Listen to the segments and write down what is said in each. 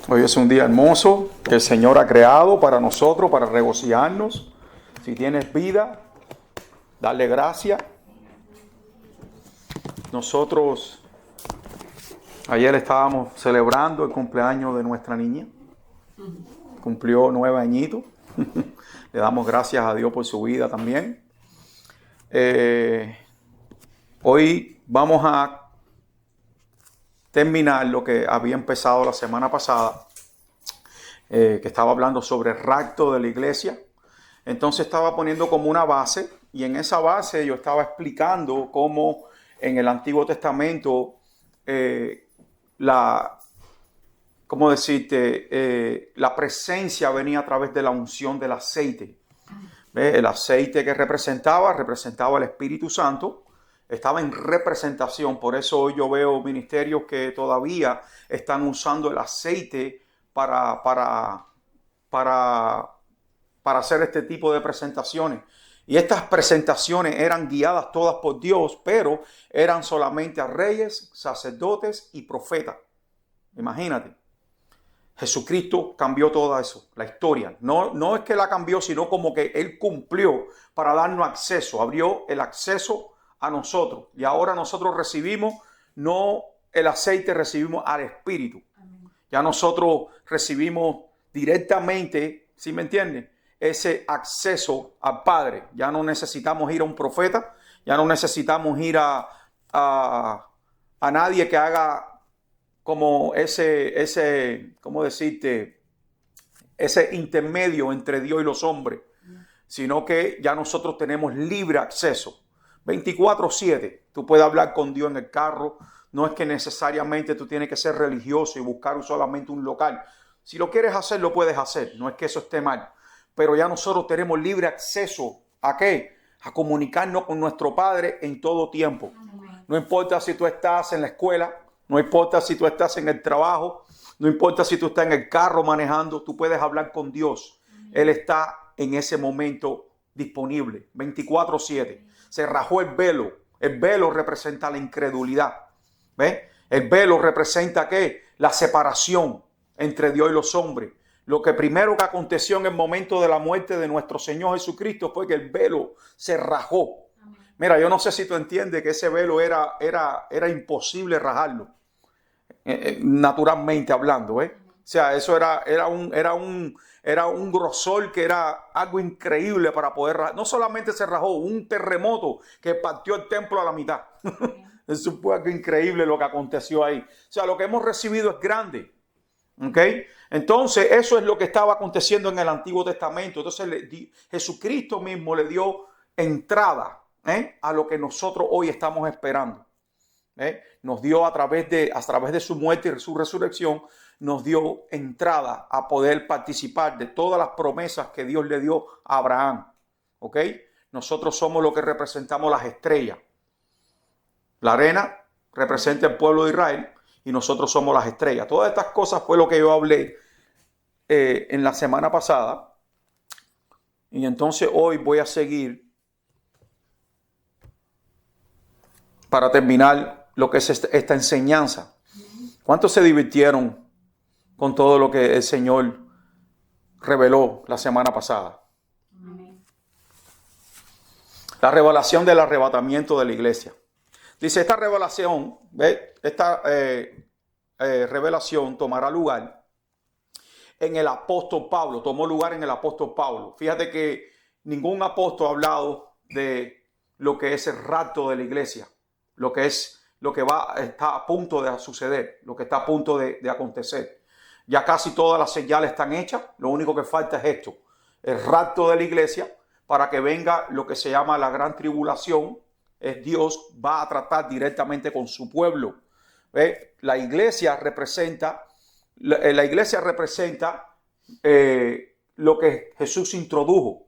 Hoy es un día hermoso que el Señor ha creado para nosotros, para regocijarnos. Si tienes vida, dale gracias. Nosotros ayer estábamos celebrando el cumpleaños de nuestra niña. Cumplió 9 añitos. Le damos gracias a Dios por su vida también. Hoy vamos a terminar lo que había empezado la semana pasada, que estaba hablando sobre el rapto de la iglesia. Entonces estaba poniendo como una base, y en esa base yo estaba explicando cómo en el Antiguo Testamento la presencia venía a través de la unción del aceite. El aceite que representaba el Espíritu Santo. Estaba en representación. Por eso hoy yo veo ministerios que todavía están usando el aceite para hacer este tipo de presentaciones. Y estas presentaciones eran guiadas todas por Dios, pero eran solamente a reyes, sacerdotes y profetas. Imagínate. Jesucristo cambió todo eso, la historia. No es que la cambió, sino como que Él cumplió para darnos acceso. Abrió el acceso a nosotros. Y ahora nosotros recibimos, no el aceite, recibimos al Espíritu. Amén. Ya nosotros recibimos directamente, ¿sí me entienden? Ese acceso al Padre. Ya no necesitamos ir a un profeta, ya no necesitamos ir a nadie que haga como ¿cómo decirte? Ese intermedio entre Dios y los hombres, sino que ya nosotros tenemos libre acceso. 24/7, tú puedes hablar con Dios en el carro. No es que necesariamente tú tienes que ser religioso y buscar solamente un local. Si lo quieres hacer, lo puedes hacer. No es que eso esté mal. Pero ya nosotros tenemos libre acceso ¿a qué? A comunicarnos con nuestro Padre en todo tiempo. No importa si tú estás en la escuela, no importa si tú estás en el trabajo, no importa si tú estás en el carro manejando, tú puedes hablar con Dios. Él está en ese momento disponible, 24/7. Se rajó el velo. El velo representa la incredulidad. ¿Ves? El velo representa ¿qué? La separación entre Dios y los hombres. Lo que primero que aconteció en el momento de la muerte de nuestro Señor Jesucristo fue que el velo se rajó. Amén. Mira, yo no sé si tú entiendes que ese velo era imposible rajarlo. Naturalmente hablando, O sea, eso era un grosor que era algo increíble para poder rajar. No solamente se rajó, un terremoto que partió el templo a la mitad. Eso fue algo increíble lo que aconteció ahí. O sea, lo que hemos recibido es grande. ¿Ok? Entonces, eso es lo que estaba aconteciendo en el Antiguo Testamento. Entonces, Jesucristo mismo le dio entrada a lo que nosotros hoy estamos esperando. Nos dio a través de su muerte y su resurrección, nos dio entrada a poder participar de todas las promesas que Dios le dio a Abraham. ¿Ok? Nosotros somos lo que representamos las estrellas. La arena representa el pueblo de Israel y nosotros somos las estrellas. Todas estas cosas fue lo que yo hablé en la semana pasada. Y entonces hoy voy a seguir para terminar lo que es esta enseñanza. ¿Cuántos se divirtieron con todo lo que el Señor reveló la semana pasada? Amén. La revelación del arrebatamiento de la iglesia. Dice, esta revelación, revelación tomará lugar en el apóstol Pablo. Tomó lugar en el apóstol Pablo. Fíjate que ningún apóstol ha hablado de lo que es el rapto de la iglesia. Lo que está a punto de suceder, lo que está a punto de acontecer. Ya casi todas las señales están hechas. Lo único que falta es esto, el rapto de la iglesia, para que venga lo que se llama la gran tribulación. Dios va a tratar directamente con su pueblo. La iglesia representa lo que Jesús introdujo.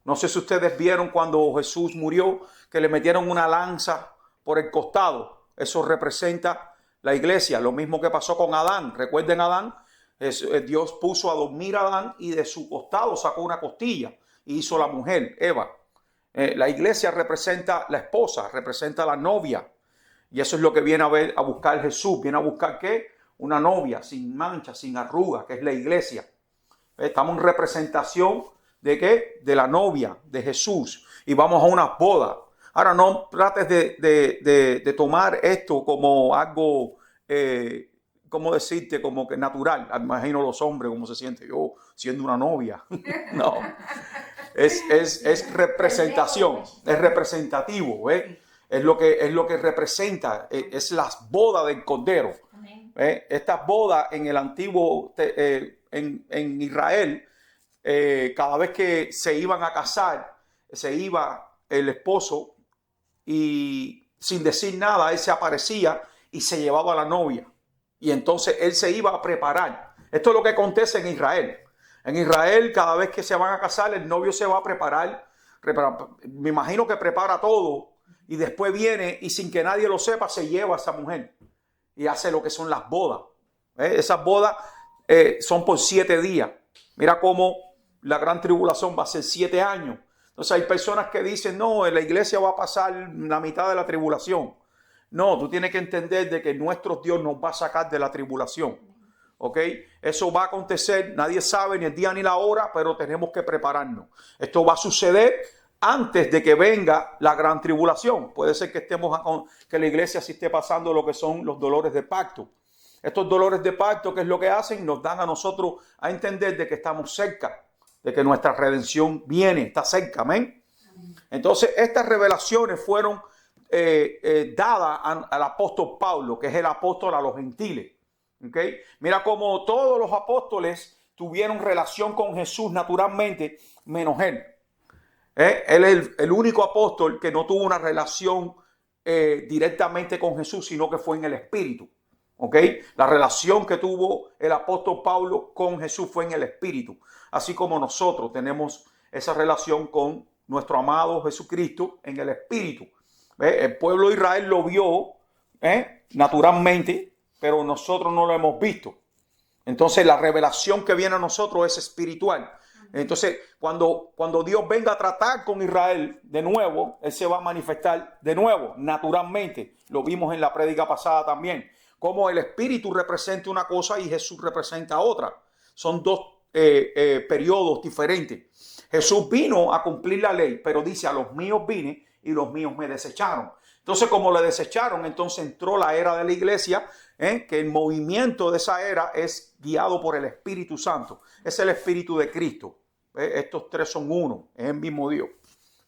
No sé si ustedes vieron cuando Jesús murió, que le metieron una lanza por el costado. Eso representa la iglesia. Lo mismo que pasó con Adán. Recuerden Adán. Dios puso a dormir a Adán y de su costado sacó una costilla y hizo la mujer, Eva. La iglesia representa la esposa, representa la novia. Y eso es lo que viene a buscar Jesús. Viene a buscar ¿qué? Una novia sin mancha, sin arruga, que es la iglesia. Estamos en representación ¿de qué? De la novia de Jesús. Y vamos a una boda. Ahora no trates de tomar esto como algo, ¿cómo decirte? Como que natural. Imagino los hombres cómo se sienten. Yo siendo una novia. No. Es representación. Es representativo. Es lo que representa. Es las bodas del Cordero. Estas bodas en el antiguo, en Israel, cada vez que se iban a casar, se iba el esposo y sin decir nada, él se aparecía y se llevaba a la novia. Y entonces él se iba a preparar. Esto es lo que acontece en Israel. En Israel, cada vez que se van a casar, el novio se va a preparar. Me imagino que prepara todo y después viene y sin que nadie lo sepa, se lleva a esa mujer y hace lo que son las bodas. Esas bodas son por 7 días. Mira cómo la gran tribulación va a ser 7 años. Entonces hay personas que dicen, no, en la iglesia va a pasar la mitad de la tribulación. No, tú tienes que entender de que nuestro Dios nos va a sacar de la tribulación. ¿Ok? Eso va a acontecer, nadie sabe ni el día ni la hora, pero tenemos que prepararnos. Esto va a suceder antes de que venga la gran tribulación. Puede ser que que la iglesia sí esté pasando lo que son los dolores de parto. Estos dolores de parto, ¿qué es lo que hacen? Nos dan a nosotros a entender de que estamos cerca, de que nuestra redención viene, está cerca, amén. Entonces, estas revelaciones fueron dadas al apóstol Pablo, que es el apóstol a los gentiles. ¿Okay? Mira cómo todos los apóstoles tuvieron relación con Jesús naturalmente, menos él. Él es el único apóstol que no tuvo una relación directamente con Jesús, sino que fue en el Espíritu. ¿Okay? La relación que tuvo el apóstol Pablo con Jesús fue en el Espíritu. Así como nosotros tenemos esa relación con nuestro amado Jesucristo en el Espíritu. El pueblo de Israel lo vio naturalmente, pero nosotros no lo hemos visto. Entonces la revelación que viene a nosotros es espiritual. Entonces cuando Dios venga a tratar con Israel de nuevo, Él se va a manifestar de nuevo, naturalmente. Lo vimos en la prédica pasada también. Como el Espíritu representa una cosa y Jesús representa otra. Son dos periodos diferentes. Jesús vino a cumplir la ley, pero dice, a los míos vine y los míos me desecharon. Entonces, como le desecharon, entonces entró la era de la iglesia, que el movimiento de esa era es guiado por el Espíritu Santo. Es el Espíritu de Cristo. Estos tres son uno, es el mismo Dios.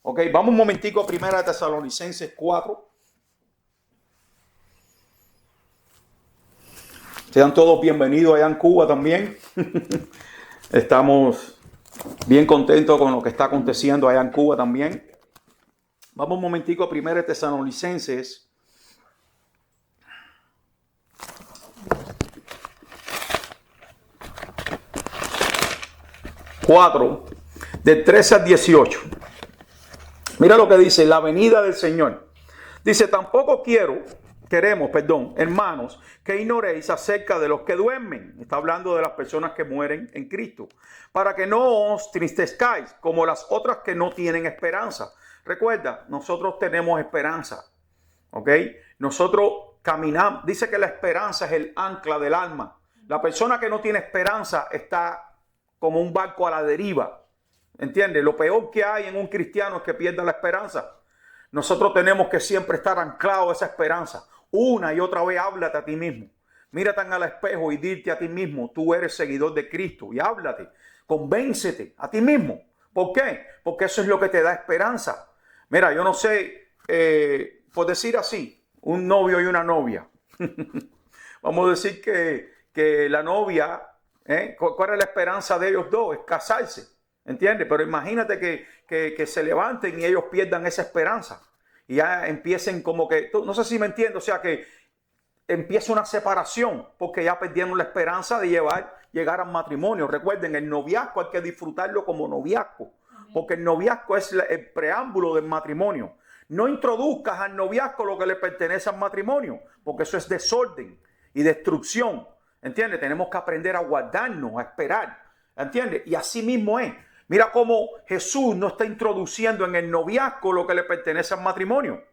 Ok, vamos un momentico a 1 Tesalonicenses 4. Sean todos bienvenidos allá en Cuba también. Estamos bien contentos con lo que está aconteciendo allá en Cuba también. Vamos un momentico a 1 Tesalonicenses 4, del 13 al 18. Mira lo que dice, la venida del Señor. Dice, tampoco queremos, hermanos, que ignoréis acerca de los que duermen. Está hablando de las personas que mueren en Cristo. Para que no os tristezcáis como las otras que no tienen esperanza. Recuerda, nosotros tenemos esperanza. ¿Ok? Nosotros caminamos. Dice que la esperanza es el ancla del alma. La persona que no tiene esperanza está como un barco a la deriva. ¿Entiendes? Lo peor que hay en un cristiano es que pierda la esperanza. Nosotros tenemos que siempre estar anclados a esa esperanza. Una y otra vez háblate a ti mismo. Mírate al espejo y dite a ti mismo, tú eres seguidor de Cristo. Y háblate, convéncete a ti mismo. ¿Por qué? Porque eso es lo que te da esperanza. Mira, yo no sé, por decir así, un novio y una novia. Vamos a decir que la novia, ¿cuál es la esperanza de ellos dos? Es casarse. ¿Entiendes? Pero imagínate que se levanten y ellos pierdan esa esperanza. Y ya empiecen como que, no sé si me entiendes, o sea que empieza una separación porque ya perdieron la esperanza de llegar al matrimonio. Recuerden, el noviazgo hay que disfrutarlo como noviazgo, porque el noviazgo es el preámbulo del matrimonio. No introduzcas al noviazgo lo que le pertenece al matrimonio, porque eso es desorden y destrucción. ¿Entiendes? Tenemos que aprender a guardarnos, a esperar. ¿Entiendes? Y así mismo es. Mira cómo Jesús no está introduciendo en el noviazgo lo que le pertenece al matrimonio.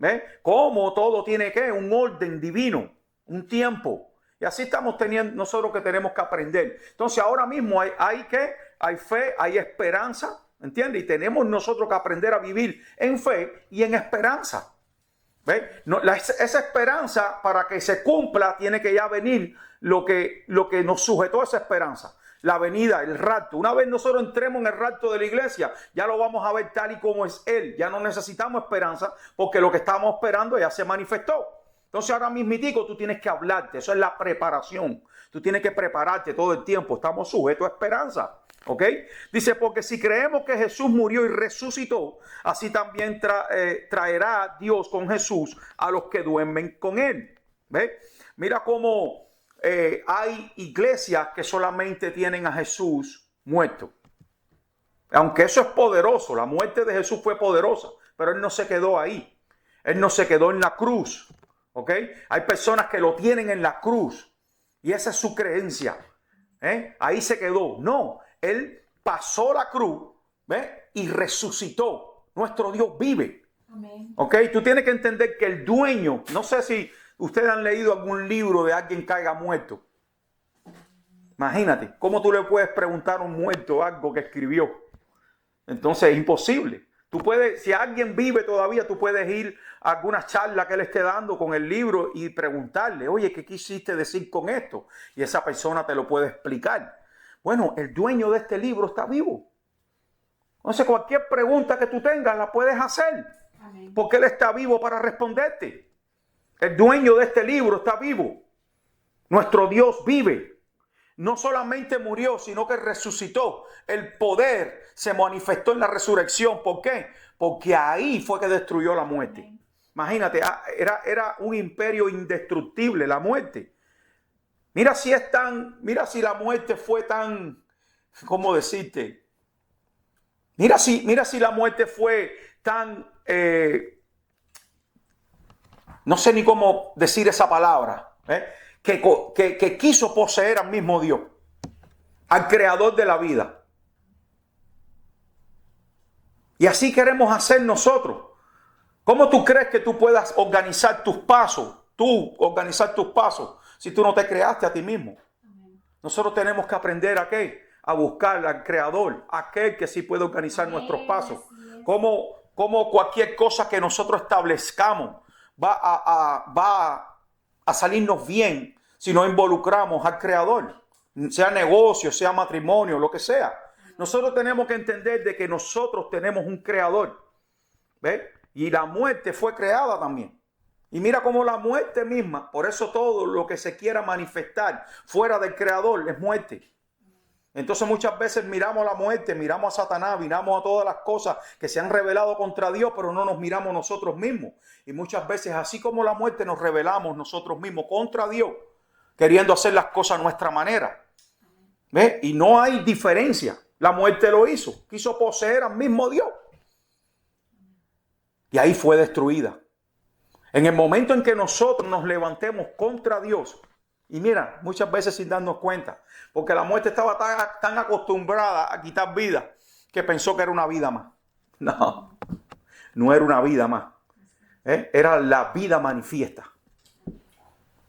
¿Ves? Como todo tiene un orden divino, un tiempo. Y así estamos teniendo nosotros que tenemos que aprender. Entonces ahora mismo hay fe, hay esperanza, ¿entiendes? Y tenemos nosotros que aprender a vivir en fe y en esperanza. ¿Ves? Esa esperanza, para que se cumpla, tiene que ya venir lo que nos sujetó a esa esperanza. La venida, el rapto. Una vez nosotros entremos en el rapto de la iglesia, ya lo vamos a ver tal y como es Él. Ya no necesitamos esperanza, porque lo que estábamos esperando ya se manifestó. Entonces ahora mismitico tú tienes que hablarte. Eso es la preparación. Tú tienes que prepararte todo el tiempo. Estamos sujetos a esperanza. ¿Ok? Dice, porque si creemos que Jesús murió y resucitó, así también traerá Dios con Jesús a los que duermen con Él. ¿Ves? Mira cómo hay iglesias que solamente tienen a Jesús muerto. Aunque eso es poderoso, la muerte de Jesús fue poderosa, pero Él no se quedó ahí. Él no se quedó en la cruz. ¿Ok? Hay personas que lo tienen en la cruz y esa es su creencia. Ahí se quedó. No. Él pasó la cruz, ¿ves? Y resucitó. Nuestro Dios vive. Amén. ¿Ok? Tú tienes que entender que el dueño, no sé si ustedes han leído algún libro de alguien que haya muerto. Imagínate, ¿cómo tú le puedes preguntar a un muerto algo que escribió? Entonces es imposible. Tú puedes, si alguien vive todavía, tú puedes ir a alguna charla que él esté dando con el libro y preguntarle, oye, ¿qué quisiste decir con esto? Y esa persona te lo puede explicar. Bueno, el dueño de este libro está vivo. Entonces cualquier pregunta que tú tengas la puedes hacer. Amén. Porque Él está vivo para responderte. El dueño de este libro está vivo. Nuestro Dios vive. No solamente murió, sino que resucitó. El poder se manifestó en la resurrección. ¿Por qué? Porque ahí fue que destruyó la muerte. Amén. Imagínate, era un imperio indestructible la muerte. Mira si la muerte fue tan, ¿cómo decirte? Mira si la muerte fue tan, no sé ni cómo decir esa palabra, que quiso poseer al mismo Dios, al creador de la vida. Y así queremos hacer nosotros. ¿Cómo tú crees que tú puedas organizar tus pasos? Si tú no te creaste a ti mismo. Nosotros tenemos que aprender a qué? A buscar al Creador, aquel que sí puede organizar nuestros pasos. Como cualquier cosa que nosotros establezcamos va a salirnos bien si nos involucramos al Creador. Sea negocio, sea matrimonio, lo que sea. Nosotros tenemos que entender de que nosotros tenemos un Creador. ¿Ves? Y la muerte fue creada también. Y mira cómo la muerte misma, por eso todo lo que se quiera manifestar fuera del Creador es muerte. Entonces muchas veces miramos la muerte, miramos a Satanás, miramos a todas las cosas que se han revelado contra Dios, pero no nos miramos nosotros mismos. Y muchas veces, así como la muerte, nos rebelamos nosotros mismos contra Dios, queriendo hacer las cosas a nuestra manera. ¿Ves? Y no hay diferencia. La muerte lo hizo, quiso poseer al mismo Dios. Y ahí fue destruida. En el momento en que nosotros nos levantemos contra Dios, y mira, muchas veces sin darnos cuenta, porque la muerte estaba tan acostumbrada a quitar vida, que pensó que era una vida más. No era una vida más. Era la vida manifiesta.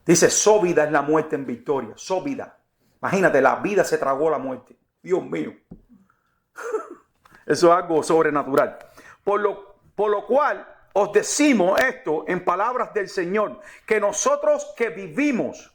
Dice, sóbida es la muerte en victoria, sóbida. Imagínate, la vida se tragó la muerte. Dios mío. Eso es algo sobrenatural. Por lo cual os decimos esto en palabras del Señor, que nosotros que vivimos,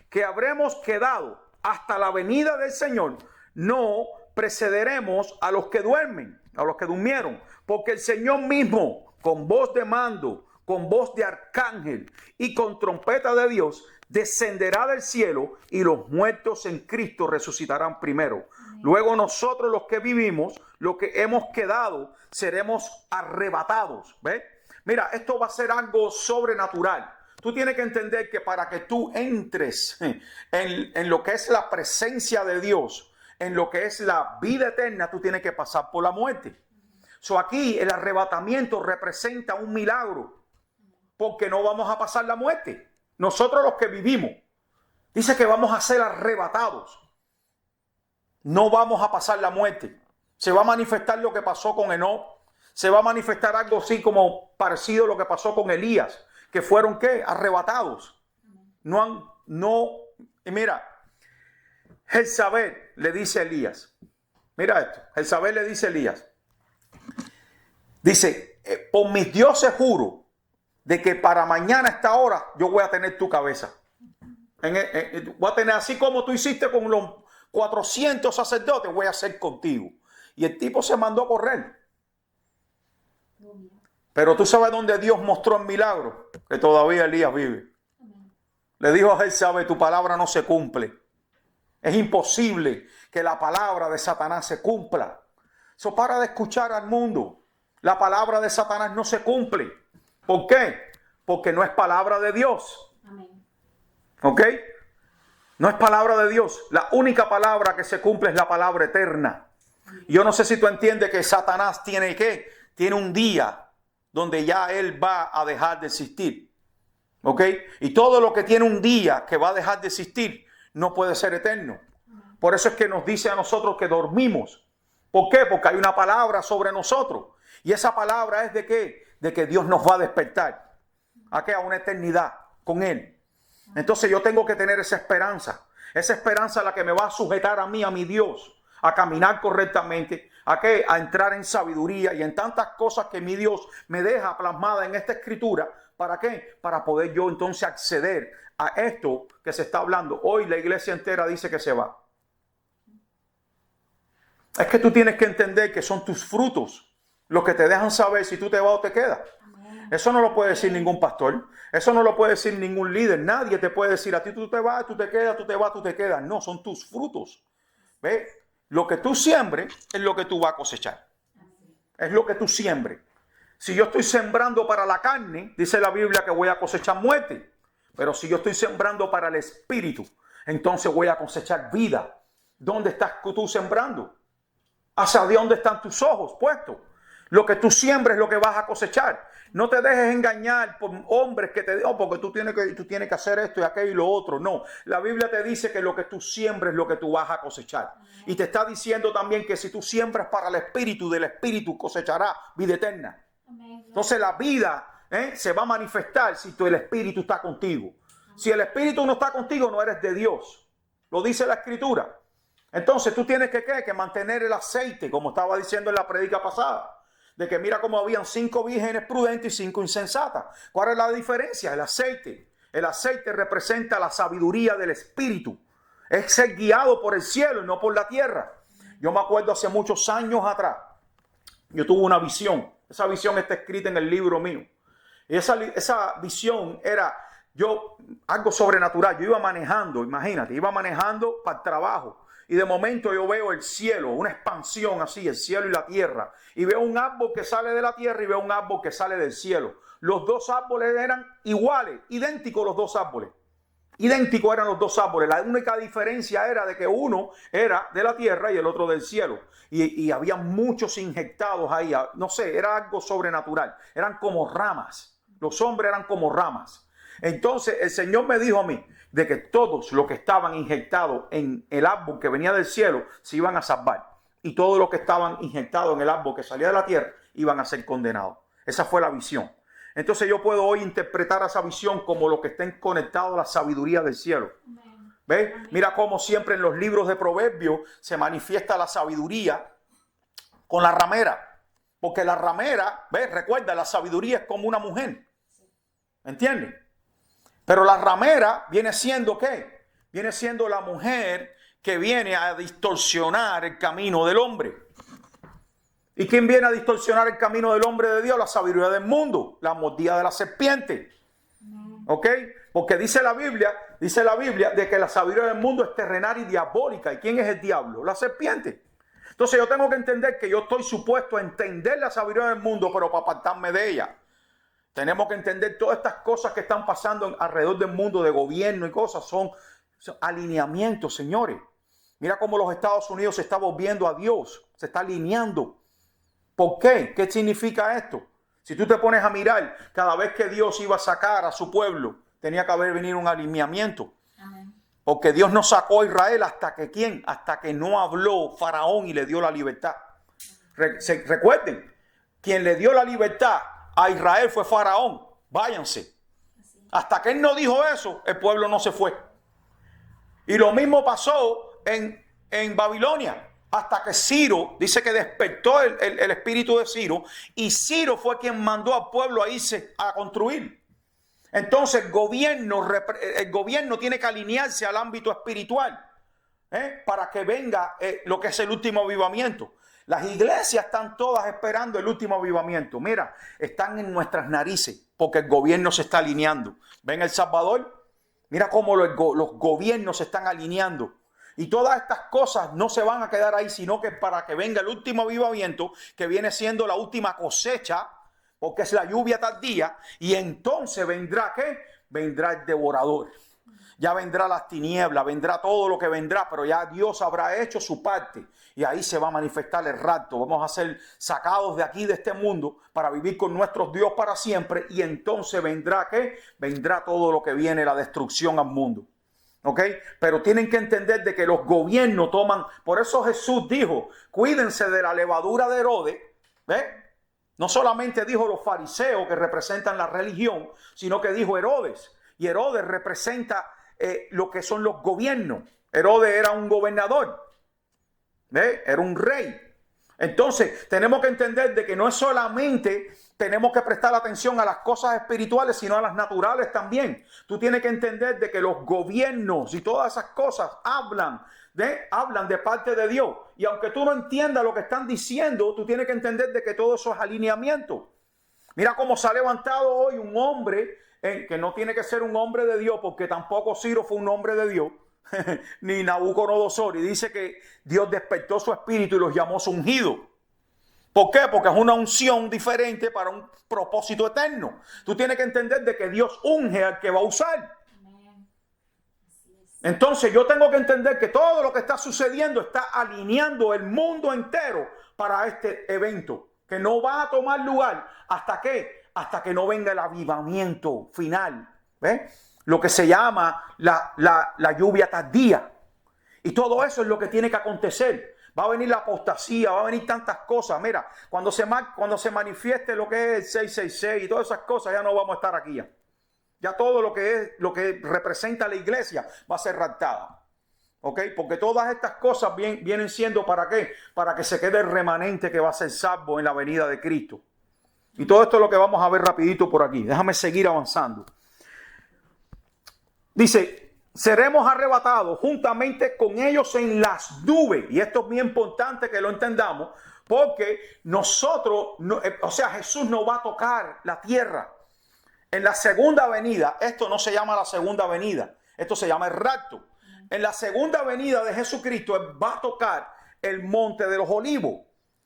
que habremos quedado hasta la venida del Señor, no precederemos a los que duermen, a los que durmieron, porque el Señor mismo, con voz de mando, con voz de arcángel y con trompeta de Dios, descenderá del cielo y los muertos en Cristo resucitarán primero. Luego nosotros los que vivimos, los que hemos quedado, seremos arrebatados. ¿Ves? Mira, esto va a ser algo sobrenatural. Tú tienes que entender que para que tú entres en lo que es la presencia de Dios, en lo que es la vida eterna, tú tienes que pasar por la muerte. Aquí el arrebatamiento representa un milagro, porque no vamos a pasar la muerte. Nosotros los que vivimos, dice que vamos a ser arrebatados. No vamos a pasar la muerte. Se va a manifestar lo que pasó con Enoc. Se va a manifestar algo así como parecido a lo que pasó con Elías, que fueron ¿qué? Arrebatados. Mira, Jezabel le dice a Elías, mira esto, Jezabel le dice a Elías, dice, por mis dioses juro de que para mañana a esta hora yo voy a tener tu cabeza. Voy a tener así como tú hiciste con los 400 sacerdotes, voy a hacer contigo. Y el tipo se mandó a correr. Pero tú sabes dónde Dios mostró el milagro, que todavía Elías vive. Le dijo a Jezabel, tu palabra no se cumple. Es imposible que la palabra de Satanás se cumpla. Eso para de escuchar al mundo. La palabra de Satanás no se cumple. ¿Por qué? Porque no es palabra de Dios. Amén. ¿Ok? No es palabra de Dios. La única palabra que se cumple es la palabra eterna. Y yo no sé si tú entiendes que Satanás tiene ¿qué? Tiene un día donde ya él va a dejar de existir. ¿Ok? Y todo lo que tiene un día que va a dejar de existir no puede ser eterno. Por eso es que nos dice a nosotros que dormimos. ¿Por qué? Porque hay una palabra sobre nosotros. Y esa palabra es de ¿qué? De que Dios nos va a despertar. ¿A qué? A una eternidad con Él. Entonces yo tengo que tener esa esperanza. Esa esperanza la que me va a sujetar a mí, a mi Dios. A caminar correctamente. ¿A qué? A entrar en sabiduría y en tantas cosas que mi Dios me deja plasmada en esta escritura. ¿Para qué? Para poder yo entonces acceder a esto que se está hablando. Hoy la iglesia entera dice que se va. Es que tú tienes que entender que son tus frutos los que te dejan saber si tú te vas o te quedas. Eso no lo puede decir ningún pastor. Eso no lo puede decir ningún líder. Nadie te puede decir a ti tú te vas, tú te quedas, tú te vas, tú te quedas. No, son tus frutos. ¿Ves? Lo que tú siembres es lo que tú vas a cosechar. Es lo que tú siembres. Si yo estoy sembrando para la carne, dice la Biblia que voy a cosechar muerte. Pero si yo estoy sembrando para el espíritu, entonces voy a cosechar vida. ¿Dónde estás tú sembrando? ¿Hacia dónde están tus ojos puestos? Lo que tú siembres es lo que vas a cosechar. No te dejes engañar por hombres que te digan, porque tú tienes que hacer esto y aquello y lo otro. No, la Biblia te dice que lo que tú siembres es lo que tú vas a cosechar. Y te está diciendo también que si tú siembras para el espíritu, del espíritu cosecharás vida eterna. Entonces la vida se va a manifestar si el espíritu está contigo. Si el espíritu no está contigo, no eres de Dios. Lo dice la escritura. Entonces tú tienes que mantener el aceite, como estaba diciendo en la prédica pasada. De que mira cómo habían 5 vírgenes prudentes y 5 insensatas. ¿Cuál es la diferencia? El aceite. El aceite representa la sabiduría del espíritu. Es ser guiado por el cielo y no por la tierra. Yo me acuerdo hace muchos años atrás. Yo tuve una visión. Esa visión está escrita en el libro mío. Y esa visión era algo sobrenatural. Yo iba manejando, imagínate, iba manejando para el trabajo. Y de momento yo veo el cielo, una expansión así, el cielo y la tierra. Y veo un árbol que sale de la tierra y veo un árbol que sale del cielo. Los dos árboles eran iguales, idénticos los dos árboles. Idénticos eran los dos árboles. La única diferencia era de que uno era de la tierra y el otro del cielo. Y había muchos injectados ahí. No sé, era algo sobrenatural. Eran como ramas. Los hombres eran como ramas. Entonces el Señor me dijo a mí de que todos los que estaban injectados en el árbol que venía del cielo se iban a salvar. Y todos los que estaban injectados en el árbol que salía de la tierra iban a ser condenados. Esa fue la visión. Entonces yo puedo hoy interpretar esa visión como los que estén conectados a la sabiduría del cielo. ¿Ves? Mira cómo siempre en los libros de Proverbios se manifiesta la sabiduría con la ramera. Porque la ramera, ¿ves? Recuerda, la sabiduría es como una mujer. ¿Entiendes? Pero la ramera viene siendo ¿qué? Viene siendo la mujer que viene a distorsionar el camino del hombre. ¿Y quién viene a distorsionar el camino del hombre de Dios? La sabiduría del mundo, la mordida de la serpiente. ¿Ok? Porque dice la Biblia de que la sabiduría del mundo es terrenal y diabólica. ¿Y quién es el diablo? La serpiente. Entonces yo tengo que entender que yo estoy supuesto a entender la sabiduría del mundo, pero para apartarme de ella. Tenemos que entender todas estas cosas que están pasando alrededor del mundo de gobierno y cosas. Son alineamientos, señores. Mira cómo los Estados Unidos se está volviendo a Dios. Se está alineando. ¿Por qué? ¿Qué significa esto? Si tú te pones a mirar, cada vez que Dios iba a sacar a su pueblo, tenía que haber venido un alineamiento. Amén. Porque Dios no sacó a Israel hasta que ¿quién? Hasta que no habló Faraón y le dio la libertad. Recuerden, quien le dio la libertad a Israel fue Faraón. Váyanse. Hasta que él no dijo eso, el pueblo no se fue. Y lo mismo pasó en Babilonia. Hasta que Ciro, dice que despertó el espíritu de Ciro, y Ciro fue quien mandó al pueblo a irse a construir. Entonces el gobierno tiene que alinearse al ámbito espiritual, para que venga lo que es el último avivamiento. Las iglesias están todas esperando el último avivamiento. Mira, están en nuestras narices porque el gobierno se está alineando. ¿Ven El Salvador? Mira cómo los gobiernos se están alineando. Y todas estas cosas no se van a quedar ahí, sino que para que venga el último avivamiento, que viene siendo la última cosecha, porque es la lluvia tardía, y entonces vendrá, ¿qué? Vendrá el devorador. Ya vendrá las tinieblas, vendrá todo lo que vendrá, pero ya Dios habrá hecho su parte. Y ahí se va a manifestar el rapto. Vamos a ser sacados de aquí, de este mundo, para vivir con nuestro Dios para siempre. Y entonces vendrá, ¿qué? Vendrá todo lo que viene, la destrucción al mundo. ¿Ok? Pero tienen que entender de que los gobiernos toman. Por eso Jesús dijo, cuídense de la levadura de Herodes. ¿Ves? No solamente dijo los fariseos que representan la religión, sino que dijo Herodes. Y Herodes representa lo que son los gobiernos. Herodes era un gobernador. ¿Ves? Era un rey. Entonces tenemos que entender de que no es solamente tenemos que prestar atención a las cosas espirituales, sino a las naturales también. Tú tienes que entender de que los gobiernos y todas esas cosas hablan de parte de Dios. Y aunque tú no entiendas lo que están diciendo, tú tienes que entender de que todo eso es alineamiento. Mira cómo se ha levantado hoy un hombre, que no tiene que ser un hombre de Dios, porque tampoco Ciro fue un hombre de Dios, ni Nabucodonosor, y dice que Dios despertó su espíritu y los llamó su ungido. ¿Por qué? Porque es una unción diferente para un propósito eterno. Tú tienes que entender de que Dios unge al que va a usar. Entonces yo tengo que entender que todo lo que está sucediendo está alineando el mundo entero para este evento, que no va a tomar lugar hasta que no venga el avivamiento final. ¿Ves? Lo que se llama la lluvia tardía. Y todo eso es lo que tiene que acontecer. Va a venir la apostasía, va a venir tantas cosas. Mira, cuando se manifieste lo que es el 666 y todas esas cosas, ya no vamos a estar aquí. Ya todo lo que representa la iglesia va a ser raptada. ¿Ok? Porque todas estas cosas vienen siendo ¿para qué? Para que se quede el remanente que va a ser salvo en la venida de Cristo. Y todo esto es lo que vamos a ver rapidito por aquí. Déjame seguir avanzando. Dice, seremos arrebatados juntamente con ellos en las nubes. Y esto es bien importante que lo entendamos, porque Jesús no va a tocar la tierra. En la segunda venida, esto no se llama la segunda venida, esto se llama el rapto. En la segunda venida de Jesucristo, Él va a tocar el monte de los olivos.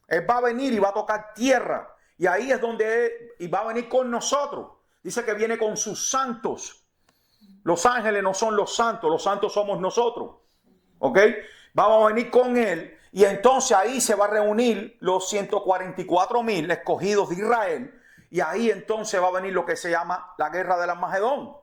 Él va a venir y va a tocar tierra. Y ahí es donde Él va a venir con nosotros. Dice que viene con sus santos. Los ángeles no son los santos somos nosotros. ¿Ok? Vamos a venir con Él. Y entonces ahí se va a reunir los 144,000 escogidos de Israel. Y ahí entonces va a venir lo que se llama la guerra del Armagedón.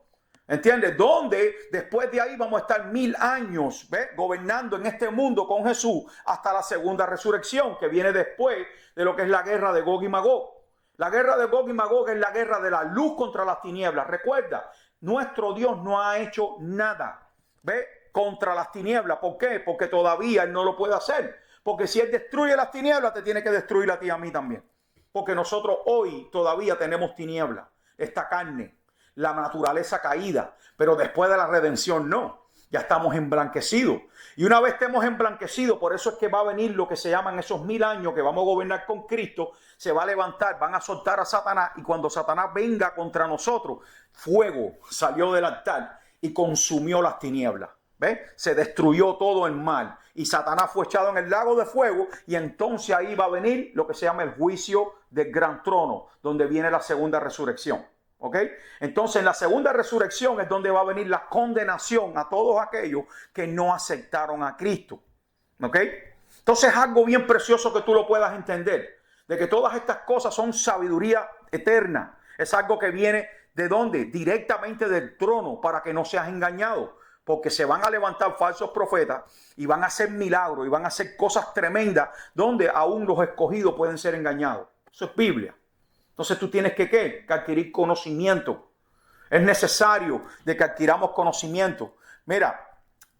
¿Entiendes? Donde después de ahí vamos a estar 1000 años, ¿ves? Gobernando en este mundo con Jesús hasta la segunda resurrección, que viene después de lo que es la guerra de Gog y Magog. La guerra de Gog y Magog es la guerra de la luz contra las tinieblas. Recuerda, nuestro Dios no ha hecho nada, ¿ves? Contra las tinieblas. ¿Por qué? Porque todavía Él no lo puede hacer. Porque si Él destruye las tinieblas, te tiene que destruir a ti y a mí también. Porque nosotros hoy todavía tenemos tinieblas, esta carne, la naturaleza caída, pero después de la redención no, ya estamos emblanquecidos. Y una vez estemos emblanquecidos, por eso es que va a venir lo que se llaman esos 1000 años que vamos a gobernar con Cristo, se va a levantar, van a soltar a Satanás, y cuando Satanás venga contra nosotros, fuego salió del altar y consumió las tinieblas. ¿Ves? Se destruyó todo el mal y Satanás fue echado en el lago de fuego, y entonces ahí va a venir lo que se llama el juicio del gran trono, donde viene la segunda resurrección. ¿Ok? Entonces en la segunda resurrección es donde va a venir la condenación a todos aquellos que no aceptaron a Cristo. ¿Ok? Entonces es algo bien precioso que tú lo puedas entender, de que todas estas cosas son sabiduría eterna. Es algo que viene ¿de dónde? Directamente del trono, para que no seas engañado. Porque se van a levantar falsos profetas y van a hacer milagros y van a hacer cosas tremendas donde aún los escogidos pueden ser engañados. Eso es Biblia. Entonces tú tienes que adquirir conocimiento. Es necesario de que adquiramos conocimiento. Mira,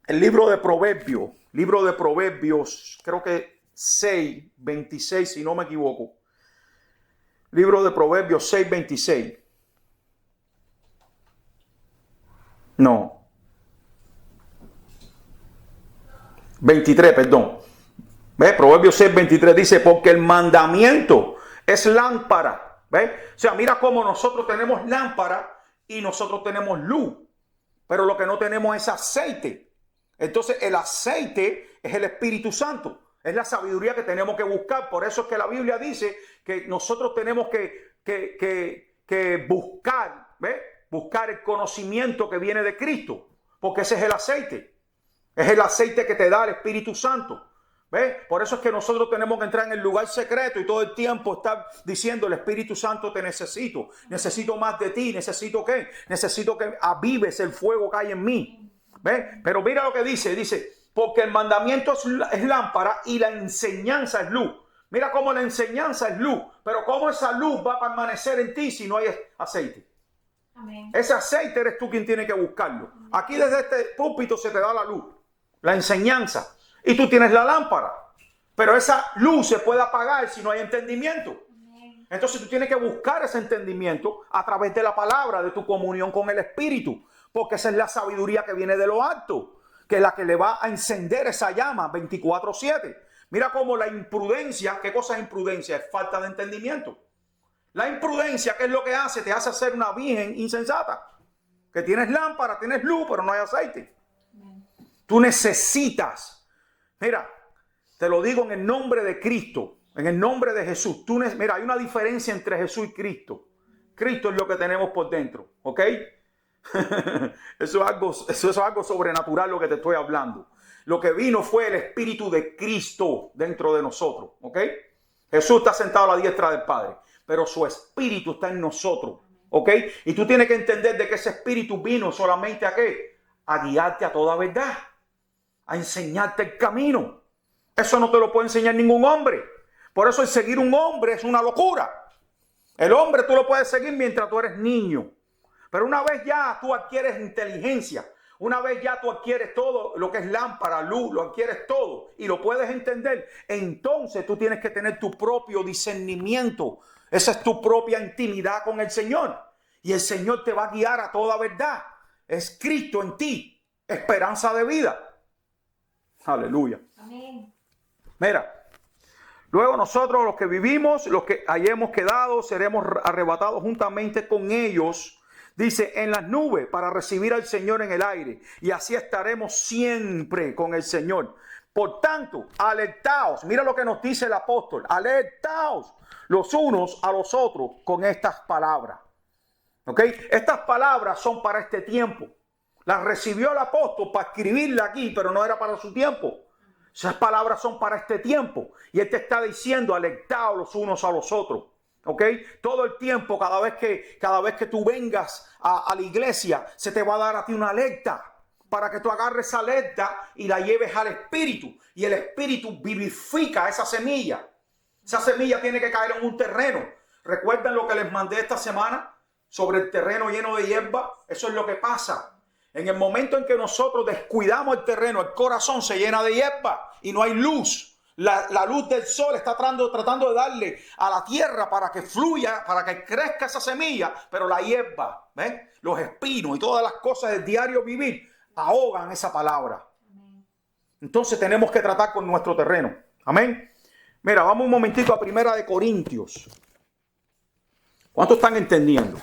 el libro de Proverbios, creo que 6:26, si no me equivoco. Libro de Proverbios 6:26. No. 23, perdón. ¿Ve? Proverbios 6:23 dice, porque el mandamiento es lámpara. ¿Ve? O sea, mira cómo nosotros tenemos lámpara y nosotros tenemos luz, pero lo que no tenemos es aceite. Entonces el aceite es el Espíritu Santo, es la sabiduría que tenemos que buscar. Por eso es que la Biblia dice que nosotros tenemos que buscar, ¿ve? Buscar el conocimiento que viene de Cristo, porque ese es el aceite. Es el aceite que te da el Espíritu Santo. ¿Ves? Por eso es que nosotros tenemos que entrar en el lugar secreto y todo el tiempo estar diciendo, el Espíritu Santo, te necesito. Necesito más de ti. Necesito que avives el fuego que hay en mí. ¿Ves? Pero mira lo que dice. Dice, porque el mandamiento es lámpara y la enseñanza es luz. Mira cómo la enseñanza es luz. Pero cómo esa luz va a permanecer en ti si no hay aceite. Amén. Ese aceite eres tú quien tiene que buscarlo. Aquí desde este púlpito se te da la luz. La enseñanza. Y tú tienes la lámpara. Pero esa luz se puede apagar si no hay entendimiento. Entonces tú tienes que buscar ese entendimiento a través de la palabra, de tu comunión con el Espíritu. Porque esa es la sabiduría que viene de lo alto. Que es la que le va a encender esa llama 24/7. Mira cómo la imprudencia, ¿qué cosa es imprudencia? Es falta de entendimiento. La imprudencia, ¿qué es lo que hace? Te hace ser una virgen insensata. Que tienes lámpara, tienes luz, pero no hay aceite. Tú necesitas. Mira, te lo digo en el nombre de Cristo, en el nombre de Jesús. Mira, hay una diferencia entre Jesús y Cristo. Cristo es lo que tenemos por dentro, ¿ok? Eso es algo sobrenatural lo que te estoy hablando. Lo que vino fue el Espíritu de Cristo dentro de nosotros, ¿ok? Jesús está sentado a la diestra del Padre, pero su Espíritu está en nosotros, ¿ok? Y tú tienes que entender de que ese Espíritu vino solamente ¿a qué? A guiarte a toda verdad. A enseñarte el camino. Eso no te lo puede enseñar ningún hombre. Por eso el seguir un hombre es una locura. El hombre tú lo puedes seguir mientras tú eres niño. Pero una vez ya tú adquieres inteligencia, una vez ya tú adquieres todo lo que es lámpara, luz, lo adquieres todo y lo puedes entender, entonces tú tienes que tener tu propio discernimiento. Esa es tu propia intimidad con el Señor. Y el Señor te va a guiar a toda verdad. Es Cristo en ti, esperanza de vida. Aleluya. Amén. Mira, luego nosotros los que vivimos, los que hayamos quedado, seremos arrebatados juntamente con ellos, dice, en las nubes para recibir al Señor en el aire. Y así estaremos siempre con el Señor. Por tanto, alertaos. Mira lo que nos dice el apóstol. Alertaos los unos a los otros con estas palabras. ¿Ok? Estas palabras son para este tiempo. Las recibió el apóstol para escribirla aquí, pero no era para su tiempo. Esas palabras son para este tiempo. Y él te está diciendo, alertaos los unos a los otros. ¿Ok? Todo el tiempo, cada vez que tú vengas a la iglesia, se te va a dar a ti una alerta. Para que tú agarres esa alerta y la lleves al Espíritu. Y el Espíritu vivifica esa semilla. Esa semilla tiene que caer en un terreno. ¿Recuerdan lo que les mandé esta semana? Sobre el terreno lleno de hierba. Eso es lo que pasa. En el momento en que nosotros descuidamos el terreno, el corazón se llena de hierba y no hay luz. La luz del sol está tratando de darle a la tierra para que fluya, para que crezca esa semilla. Pero la hierba, ¿ves? Los espinos y todas las cosas del diario vivir ahogan esa palabra. Entonces tenemos que tratar con nuestro terreno. Amén. Mira, vamos un momentito a 1 Corintios. ¿Cuántos están entendiendo?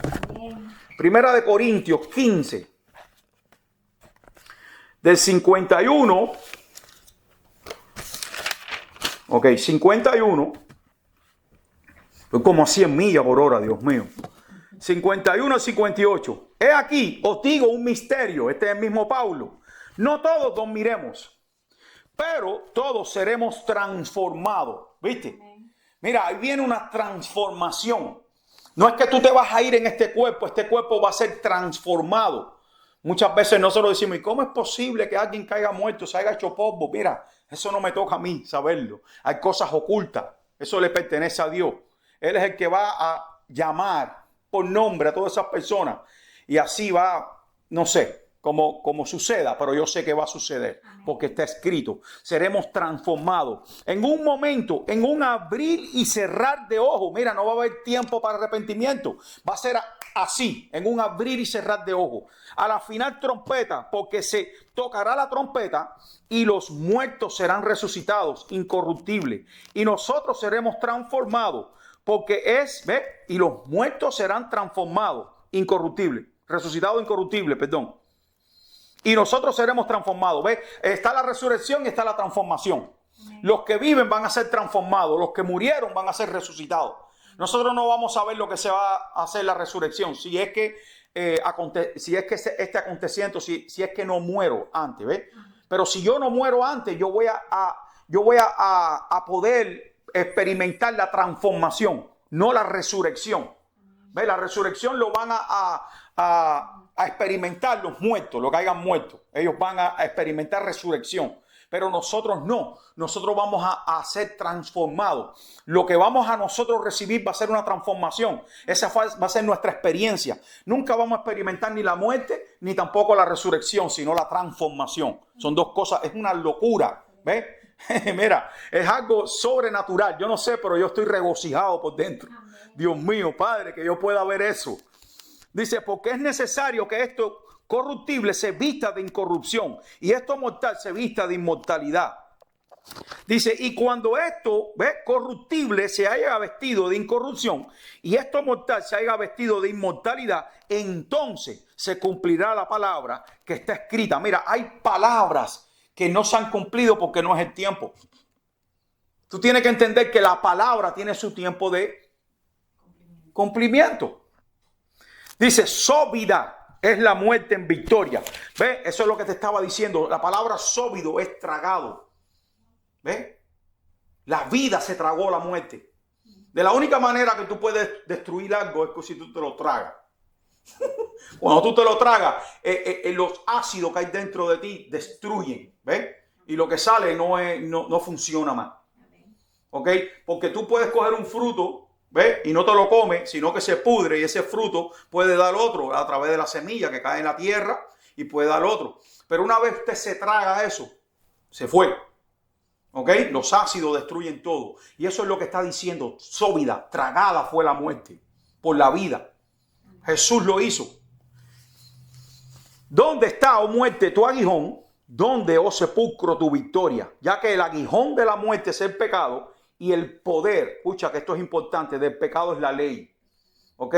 1 Corintios 15. Del 51, 51, estoy como a 100 millas por hora, Dios mío. 51 al 58. He aquí, os digo un misterio, este es el mismo Pablo. No todos dormiremos, pero todos seremos transformados. ¿Viste? Mira, ahí viene una transformación. No es que tú te vas a ir en este cuerpo va a ser transformado. Muchas veces nosotros decimos, ¿y cómo es posible que alguien caiga muerto, se haya hecho polvo? Mira, eso no me toca a mí saberlo. Hay cosas ocultas. Eso le pertenece a Dios. Él es el que va a llamar por nombre a todas esas personas. Y así va, no sé, como suceda, pero yo sé que va a suceder porque está escrito. Seremos transformados en un momento, en un abrir y cerrar de ojos. Mira, no va a haber tiempo para arrepentimiento. Va a ser así, en un abrir y cerrar de ojos. A la final trompeta, porque se tocará la trompeta y los muertos serán resucitados, incorruptibles. Y nosotros seremos transformados, porque ¿ve? Y los muertos serán transformados, incorruptibles. Resucitados, incorruptibles, perdón. Y nosotros seremos transformados. ¿Ves? Está la resurrección y está la transformación. Los que viven van a ser transformados. Los que murieron van a ser resucitados. Nosotros no vamos a ver lo que se va a hacer la resurrección. Si es que este acontecimiento, si es que no muero antes. ¿Ves? Pero si yo no muero antes, yo voy a poder experimentar la transformación, no la resurrección. ¿Ves? La resurrección lo van a experimentar los muertos, los que hayan muerto. Ellos van a experimentar resurrección. Pero nosotros no. Nosotros vamos a ser transformados. Lo que vamos a nosotros recibir va a ser una transformación. Esa va a ser nuestra experiencia. Nunca vamos a experimentar ni la muerte, ni tampoco la resurrección, sino la transformación. Son dos cosas. Es una locura. ¿Ves? Mira, es algo sobrenatural. Yo no sé, pero yo estoy regocijado por dentro. Dios mío, Padre, que yo pueda ver eso. Dice, porque es necesario que esto corruptible se vista de incorrupción y esto mortal se vista de inmortalidad. Dice, y cuando esto, corruptible se haya vestido de incorrupción y esto mortal se haya vestido de inmortalidad, entonces se cumplirá la palabra que está escrita. Mira, hay palabras que no se han cumplido porque no es el tiempo. Tú tienes que entender que la palabra tiene su tiempo de cumplimiento. Dice, sóbida es la muerte en victoria. ¿Ves? Eso es lo que te estaba diciendo. La palabra sóbido es tragado. ¿Ves? La vida se tragó la muerte. De la única manera que tú puedes destruir algo es que si tú te lo tragas. Cuando tú te lo tragas, los ácidos que hay dentro de ti destruyen. ¿Ves? Y lo que sale no funciona más. ¿Ok? Porque tú puedes coger un fruto, ¿ves? Y no te lo comes, sino que se pudre y ese fruto puede dar otro a través de la semilla que cae en la tierra y puede dar otro. Pero una vez usted se traga eso, se fue. ¿Ok? Los ácidos destruyen todo. Y eso es lo que está diciendo. Sóbida, tragada fue la muerte por la vida. Jesús lo hizo. ¿Dónde está, oh muerte, tu aguijón? ¿Dónde, oh sepulcro, tu victoria? Ya que el aguijón de la muerte es el pecado y el poder, escucha que esto es importante, del pecado es la ley. ¿Ok?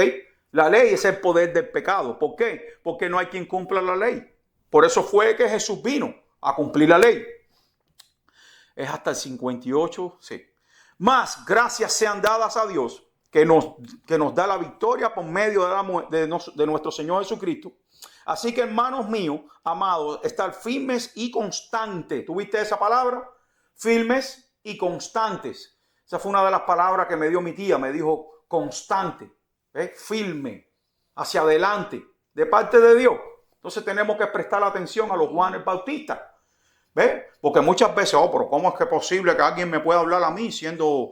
La ley es el poder del pecado. ¿Por qué? Porque no hay quien cumpla la ley. Por eso fue que Jesús vino a cumplir la ley. Es hasta el 58, sí. Más gracias sean dadas a Dios que nos da la victoria por medio de nuestro Señor Jesucristo. Así que, hermanos míos, amados, estar firmes y constantes. ¿Tuviste esa palabra? Firmes y constantes. Esa fue una de las palabras que me dio mi tía. Me dijo constante, firme, hacia adelante, de parte de Dios. Entonces tenemos que prestar atención a los Juanes Bautistas. ¿Ves? Porque muchas veces, pero ¿cómo es que es posible que alguien me pueda hablar a mí siendo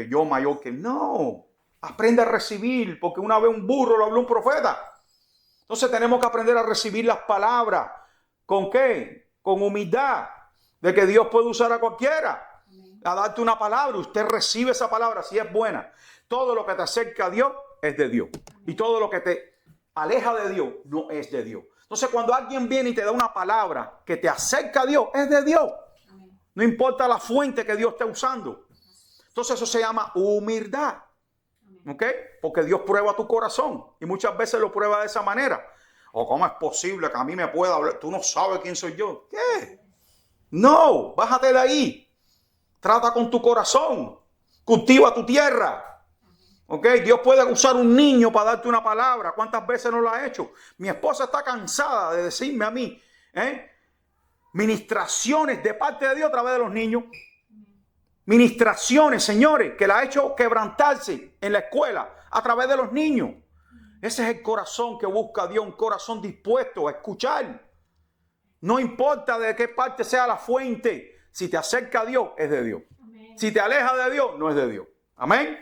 yo mayor que él? No, aprende a recibir, porque una vez un burro lo habló un profeta. Entonces tenemos que aprender a recibir las palabras. ¿Con qué? Con humildad, de que Dios puede usar a cualquiera, a darte una palabra, usted recibe esa palabra si es buena. Todo lo que te acerca a Dios es de Dios, y todo lo que te aleja de Dios no es de Dios. Entonces, cuando alguien viene y te da una palabra que te acerca a Dios, es de Dios. Amén. No importa la fuente que Dios esté usando. Entonces, eso se llama humildad. ¿Ok? Porque Dios prueba tu corazón. Y muchas veces lo prueba de esa manera. ¿Cómo es posible que a mí me pueda hablar? Tú no sabes quién soy yo. ¿Qué? No, bájate de ahí. Trata con tu corazón. Cultiva tu tierra. ¿Ok? Dios puede usar un niño para darte una palabra. ¿Cuántas veces no lo ha hecho? Mi esposa está cansada de decirme a mí, ministraciones de parte de Dios a través de los niños. Ministraciones, señores, que la ha hecho quebrantarse en la escuela a través de los niños. Ese es el corazón que busca Dios, un corazón dispuesto a escuchar. No importa de qué parte sea la fuente. Si te acerca a Dios, es de Dios. Amén. Si te aleja de Dios, no es de Dios. Amén.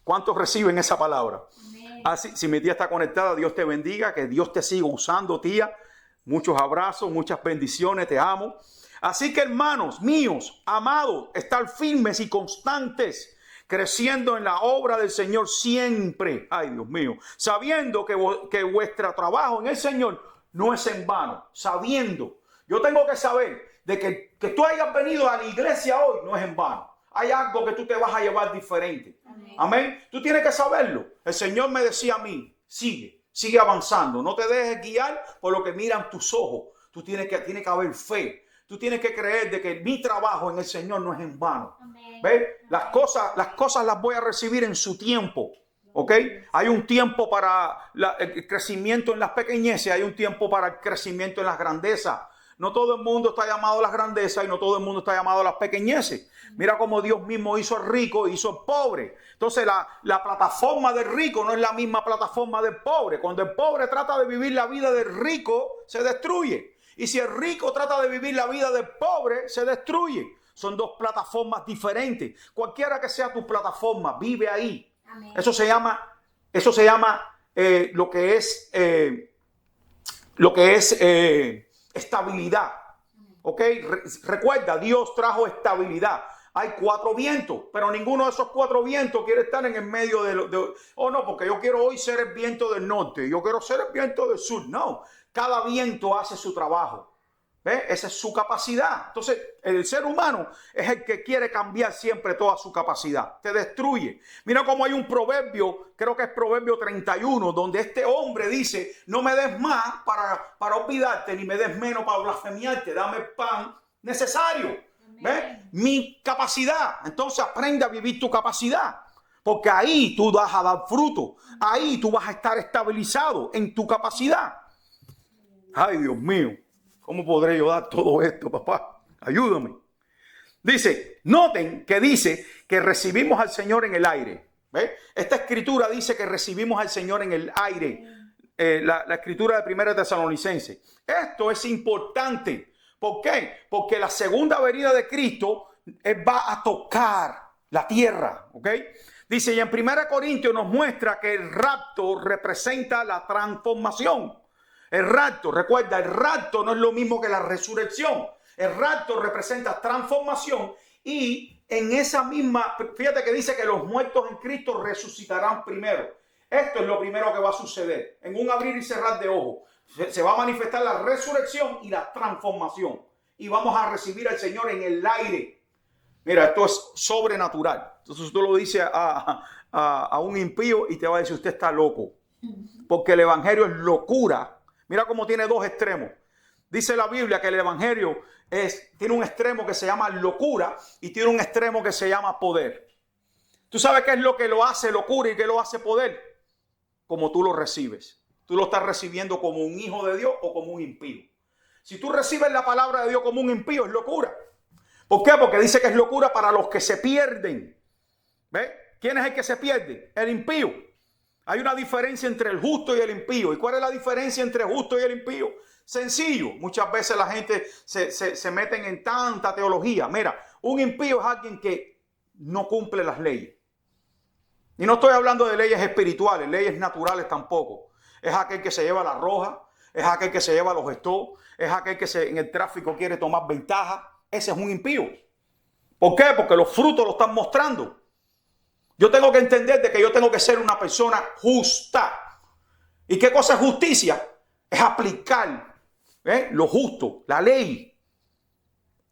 ¿Cuántos reciben esa palabra? Amén. Así, si mi tía está conectada, Dios te bendiga, que Dios te siga usando, tía. Muchos abrazos, muchas bendiciones, te amo. Así que, hermanos míos, amados, estar firmes y constantes, creciendo en la obra del Señor siempre. Ay, Dios mío. Sabiendo que vuestro trabajo en el Señor no es en vano. Sabiendo. Yo tengo que saber de que tú hayas venido a la iglesia hoy no es en vano. Hay algo que tú te vas a llevar diferente. Amén. Amén. Tú tienes que saberlo. El Señor me decía a mí, sigue avanzando. No te dejes guiar por lo que miran tus ojos. Tiene que haber fe. Tú tienes que creer de que mi trabajo en el Señor no es en vano. Amén. ¿Ves? Las cosas las voy a recibir en su tiempo. ¿Ok? Hay un tiempo para el crecimiento en las pequeñeces. Hay un tiempo para el crecimiento en las grandezas. No todo el mundo está llamado a las grandezas y no todo el mundo está llamado a las pequeñeces. Mira cómo Dios mismo hizo al rico y hizo al pobre. Entonces la plataforma del rico no es la misma plataforma del pobre. Cuando el pobre trata de vivir la vida del rico, se destruye. Y si el rico trata de vivir la vida del pobre, se destruye. Son dos plataformas diferentes. Cualquiera que sea tu plataforma, vive ahí. Amén. Eso se llama lo que es estabilidad. ¿Ok? Recuerda, Dios trajo estabilidad. Hay 4 vientos, pero ninguno de esos 4 vientos quiere estar en el medio no, porque yo quiero hoy ser el viento del norte, yo quiero ser el viento del sur. No, cada viento hace su trabajo. ¿Ves? Esa es su capacidad. Entonces, el ser humano es el que quiere cambiar siempre toda su capacidad. Te destruye. Mira cómo hay un proverbio, creo que es Proverbio 31, donde este hombre dice, no me des más para olvidarte, ni me des menos para blasfemiarte. Dame pan necesario. ¿Ves? Mi capacidad. Entonces aprende a vivir tu capacidad. Porque ahí tú vas a dar fruto. Ahí tú vas a estar estabilizado en tu capacidad. Ay, Dios mío. ¿Cómo podré yo dar todo esto, papá? Ayúdame. Noten que dice que recibimos al Señor en el aire. ¿Ves? Esta escritura dice que recibimos al Señor en el aire. La escritura de 1 Tesalonicenses. Esto es importante. ¿Por qué? Porque la segunda venida de Cristo va a tocar la tierra. ¿Ok? Dice, y en 1 Corintios nos muestra que el rapto representa la transformación. El rapto, recuerda, el rapto no es lo mismo que la resurrección. El rapto representa transformación y en esa misma, fíjate que dice que los muertos en Cristo resucitarán primero. Esto es lo primero que va a suceder. En un abrir y cerrar de ojos se va a manifestar la resurrección y la transformación. Y vamos a recibir al Señor en el aire. Mira, esto es sobrenatural. Entonces tú lo dices a un impío y te va a decir, usted está loco. Porque el evangelio es locura. Mira cómo tiene 2 extremos. Dice la Biblia que el evangelio tiene un extremo que se llama locura y tiene un extremo que se llama poder. ¿Tú sabes qué es lo que lo hace locura y qué lo hace poder? Como tú lo recibes. Tú lo estás recibiendo como un hijo de Dios o como un impío. Si tú recibes la palabra de Dios como un impío, es locura. ¿Por qué? Porque dice que es locura para los que se pierden. ¿Ves? ¿Quién es el que se pierde? El impío. Hay una diferencia entre el justo y el impío. ¿Y cuál es la diferencia entre el justo y el impío? Sencillo. Muchas veces la gente se meten en tanta teología. Mira, un impío es alguien que no cumple las leyes. Y no estoy hablando de leyes espirituales, leyes naturales tampoco. Es aquel que se lleva la roja, es aquel que se lleva los stop, es aquel que en el tráfico quiere tomar ventaja. Ese es un impío. ¿Por qué? Porque los frutos lo están mostrando. Yo tengo que entender de que yo tengo que ser una persona justa. ¿Y qué cosa es justicia? Es aplicar lo justo, la ley.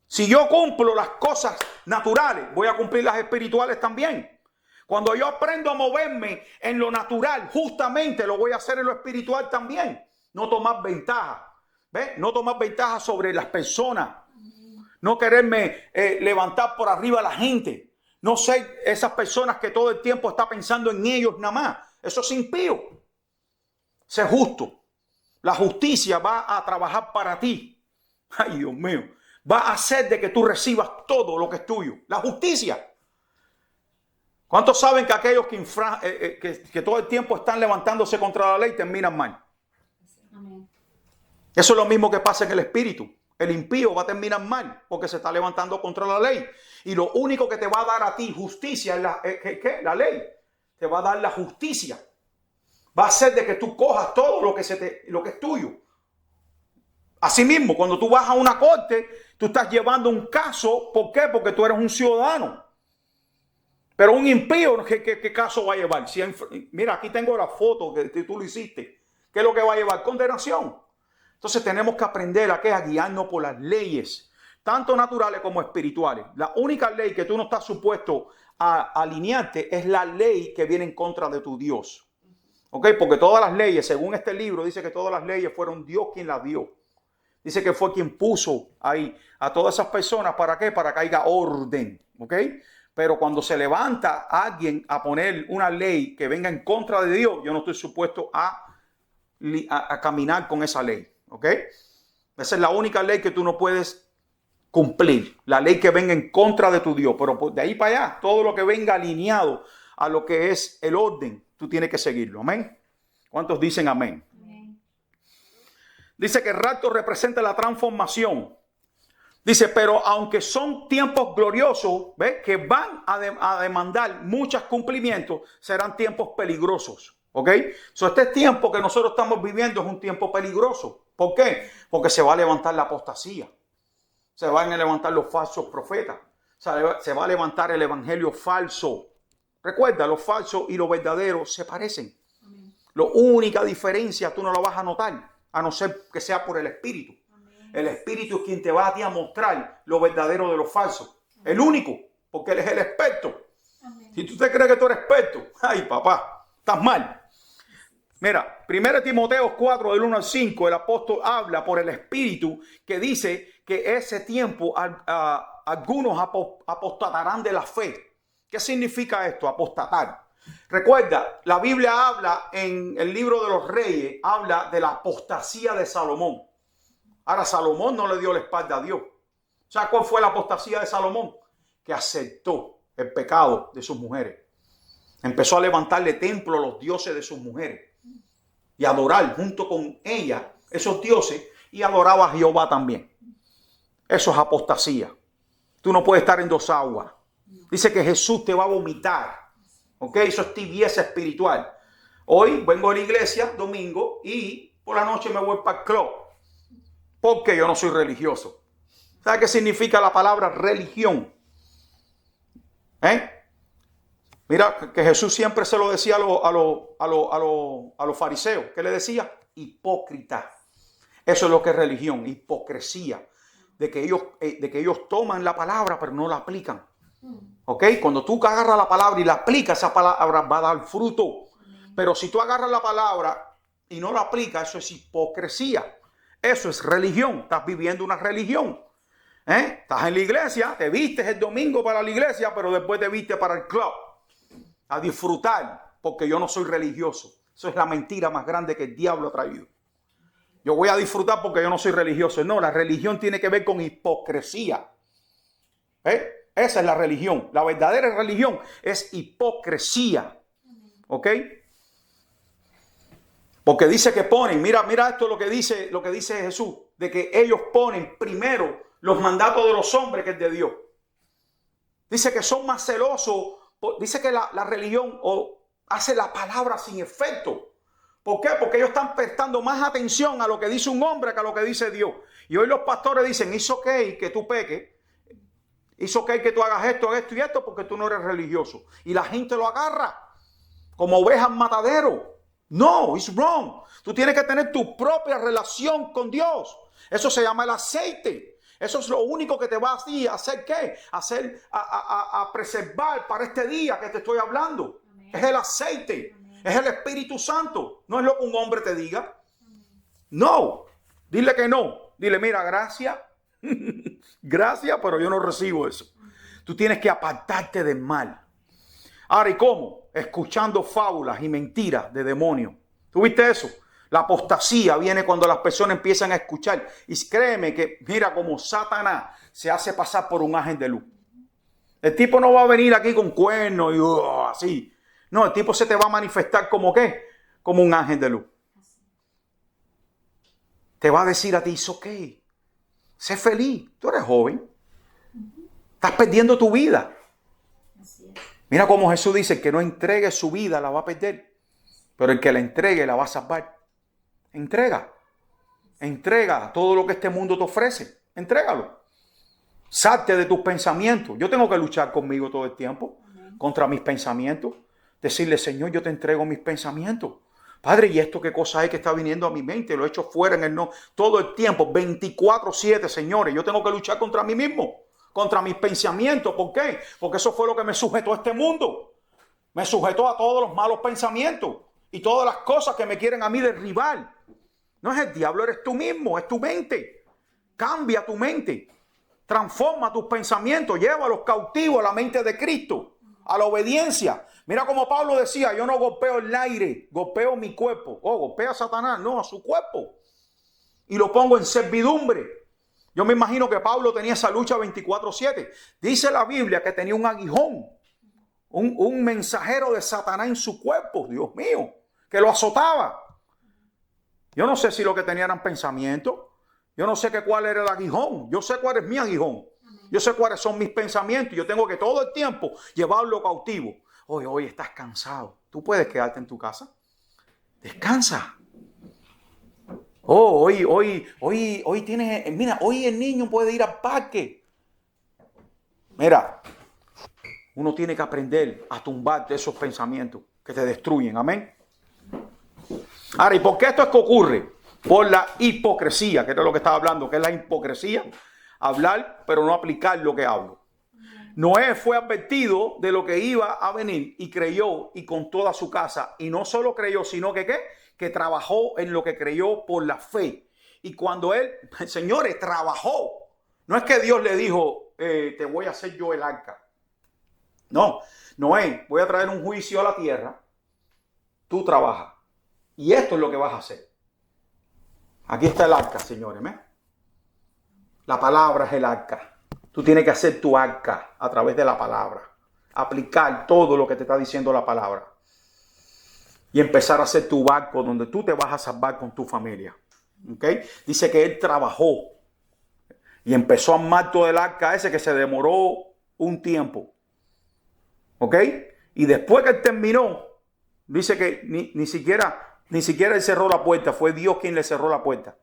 Si yo cumplo las cosas naturales, voy a cumplir las espirituales también. Cuando yo aprendo a moverme en lo natural, justamente lo voy a hacer en lo espiritual también. No tomar ventaja. ¿Ves? No tomar ventaja sobre las personas. No quererme levantar por arriba a la gente. No ser esas personas que todo el tiempo está pensando en ellos nada más. Eso es impío. Sé justo. La justicia va a trabajar para ti. Ay, Dios mío. Va a hacer de que tú recibas todo lo que es tuyo. La justicia. ¿Cuántos saben que aquellos que todo el tiempo están levantándose contra la ley terminan mal? Amén. Eso es lo mismo que pasa en el espíritu. El impío va a terminar mal porque se está levantando contra la ley. Y lo único que te va a dar a ti justicia es la ley. te va a dar la justicia. Va a hacer de que tú cojas todo lo que es tuyo. Asimismo, cuando tú vas a una corte, tú estás llevando un caso. ¿Por qué? Porque tú eres un ciudadano. Pero un impío, ¿qué caso va a llevar? Mira, aquí tengo la foto que tú lo hiciste. ¿Qué es lo que va a llevar? Condenación. Entonces tenemos que aprender a guiarnos por las leyes, tanto naturales como espirituales. La única ley que tú no estás supuesto a alinearte es la ley que viene en contra de tu Dios. ¿Ok? Porque todas las leyes, según este libro, dice que todas las leyes fueron Dios quien las dio. Dice que fue quien puso ahí a todas esas personas. ¿Para qué? Para que haya orden. ¿Ok? Pero cuando se levanta alguien a poner una ley que venga en contra de Dios, yo no estoy supuesto a caminar con esa ley. ¿Ok? Esa es la única ley que tú no puedes cumplir. La ley que venga en contra de tu Dios. Pero de ahí para allá, todo lo que venga alineado a lo que es el orden, tú tienes que seguirlo. ¿Amén? ¿Cuántos dicen amén? Amén. Dice que el rapto representa la transformación. Dice, pero aunque son tiempos gloriosos, ¿ves? Que van a demandar muchos cumplimientos, serán tiempos peligrosos. ¿Ok? Este tiempo que nosotros estamos viviendo es un tiempo peligroso. ¿Por qué? Porque se va a levantar la apostasía. Se van a levantar los falsos profetas. Se va a levantar el evangelio falso. Recuerda, los falsos y los verdaderos se parecen. La única diferencia tú no la vas a notar, a no ser que sea por el Espíritu. El Espíritu es quien te va a ti a mostrar lo verdadero de lo falso. El único, porque Él es el experto. Si tú te crees que tú eres experto, ay papá, estás mal. Mira, 1 Timoteo 4, del 1 al 5, el apóstol habla por el Espíritu que dice que ese tiempo algunos apostatarán de la fe. ¿Qué significa esto, apostatar? Recuerda, la Biblia habla en el libro de los Reyes, habla de la apostasía de Salomón. Ahora, Salomón no le dio la espalda a Dios. ¿Sabes cuál fue la apostasía de Salomón? Que aceptó el pecado de sus mujeres. Empezó a levantarle templo a los dioses de sus mujeres y adorar junto con ella esos dioses, y adoraba a Jehová también. Eso es apostasía. Tú no puedes estar en dos aguas. Dice que Jesús te va a vomitar. ¿Ok? Eso es tibieza espiritual. Hoy vengo a la iglesia, domingo, y por la noche me voy para el club. Porque yo no soy religioso. ¿Sabes qué significa la palabra religión? Mira, que Jesús siempre se lo decía a los fariseos. ¿Qué le decía? Hipócrita. Eso es lo que es religión, hipocresía. De que ellos toman la palabra pero no la aplican. ¿Ok? Cuando tú agarras la palabra y la aplicas, esa palabra va a dar fruto. Pero si tú agarras la palabra y no la aplicas, eso es hipocresía. Eso es religión. Estás viviendo una religión. Estás en la iglesia, te vistes el domingo para la iglesia, pero después te vistes para el club a disfrutar, porque yo no soy religioso. Eso es la mentira más grande que el diablo ha traído. Yo voy a disfrutar porque yo no soy religioso. No, la religión tiene que ver con hipocresía. Esa es la religión. La verdadera religión es hipocresía. ¿Ok? Porque dice que ponen, mira esto lo que dice Jesús, de que ellos ponen primero los mandatos de los hombres que el de Dios. Dice que son más celosos. Dice que la religión hace la palabra sin efecto. ¿Por qué? Porque ellos están prestando más atención a lo que dice un hombre que a lo que dice Dios. Y hoy los pastores dicen, es ok que tú peques. Es ok que tú hagas esto y esto porque tú no eres religioso. Y la gente lo agarra como ovejas matadero. No, it's wrong. Tú tienes que tener tu propia relación con Dios. Eso se llama el aceite. Eso es lo único que te va a hacer ¿qué? A preservar para este día que te estoy hablando. Amén. Es el aceite. Amén. Es el Espíritu Santo. No es lo que un hombre te diga. Amén. No. Dile que no. Dile, mira, gracias. Gracias, pero yo no recibo eso. Amén. Tú tienes que apartarte del mal. Ahora, ¿y cómo? Escuchando fábulas y mentiras de demonios. ¿Tú viste eso? La apostasía viene cuando las personas empiezan a escuchar. Y créeme que, mira, como Satanás se hace pasar por un ángel de luz. El tipo no va a venir aquí con cuernos y así. No, el tipo se te va a manifestar como ¿qué? Como un ángel de luz. Te va a decir a ti, es ok. Sé feliz. Tú eres joven. Estás perdiendo tu vida. Mira cómo Jesús dice, el que no entregue su vida la va a perder, pero el que la entregue la va a salvar. Entrega todo lo que este mundo te ofrece. Entrégalo. Salte de tus pensamientos. Yo tengo que luchar conmigo todo el tiempo, contra mis pensamientos. Decirle, Señor, yo te entrego mis pensamientos. Padre, ¿y esto qué cosa es que está viniendo a mi mente? Lo he hecho fuera en el no todo el tiempo, 24/7, señores. Yo tengo que luchar contra mí mismo, contra mis pensamientos. ¿Por qué? Porque eso fue lo que me sujetó a este mundo. Me sujetó a todos los malos pensamientos y todas las cosas que me quieren a mí derribar. No es el diablo, eres tú mismo, es tu mente. Cambia tu mente. Transforma tus pensamientos, llévalos cautivos a la mente de Cristo, a la obediencia. Mira como Pablo decía, yo no golpeo el aire, golpeo mi cuerpo. Golpea a Satanás, no, a su cuerpo. Y lo pongo en servidumbre. Yo me imagino que Pablo tenía esa lucha 24/7. Dice la Biblia que tenía un aguijón, un mensajero de Satanás en su cuerpo, Dios mío, que lo azotaba. Yo no sé si lo que tenía eran pensamientos. Yo no sé cuál era el aguijón. Yo sé cuál es mi aguijón. Yo sé cuáles son mis pensamientos. Yo tengo que todo el tiempo llevarlo cautivo. Hoy estás cansado. ¿Tú puedes quedarte en tu casa? Descansa. Hoy tienes... Mira, hoy el niño puede ir al parque. Mira, uno tiene que aprender a tumbar de esos pensamientos que te destruyen. Amén. Ahora, ¿y por qué esto es que ocurre? Por la hipocresía, que es lo que estaba hablando, que es la hipocresía. Hablar, pero no aplicar lo que hablo. Noé fue advertido de lo que iba a venir y creyó, y con toda su casa. Y no solo creyó, sino que ¿qué? Que trabajó en lo que creyó por la fe. Y cuando él, señores, trabajó. No es que Dios le dijo, te voy a hacer yo el arca. No, Noé, voy a traer un juicio a la tierra. Tú trabajas. Y esto es lo que vas a hacer. Aquí está el arca, señores. ¿eh? La palabra es el arca. Tú tienes que hacer tu arca a través de la palabra. Aplicar todo lo que te está diciendo la palabra. Y empezar a hacer tu barco donde tú te vas a salvar con tu familia. ¿Okay? Dice que él trabajó. Y empezó a armar todo el arca ese que se demoró un tiempo. ¿Ok? Y después que él terminó, dice que ni siquiera él cerró la puerta. Fue Dios quien le cerró la puerta.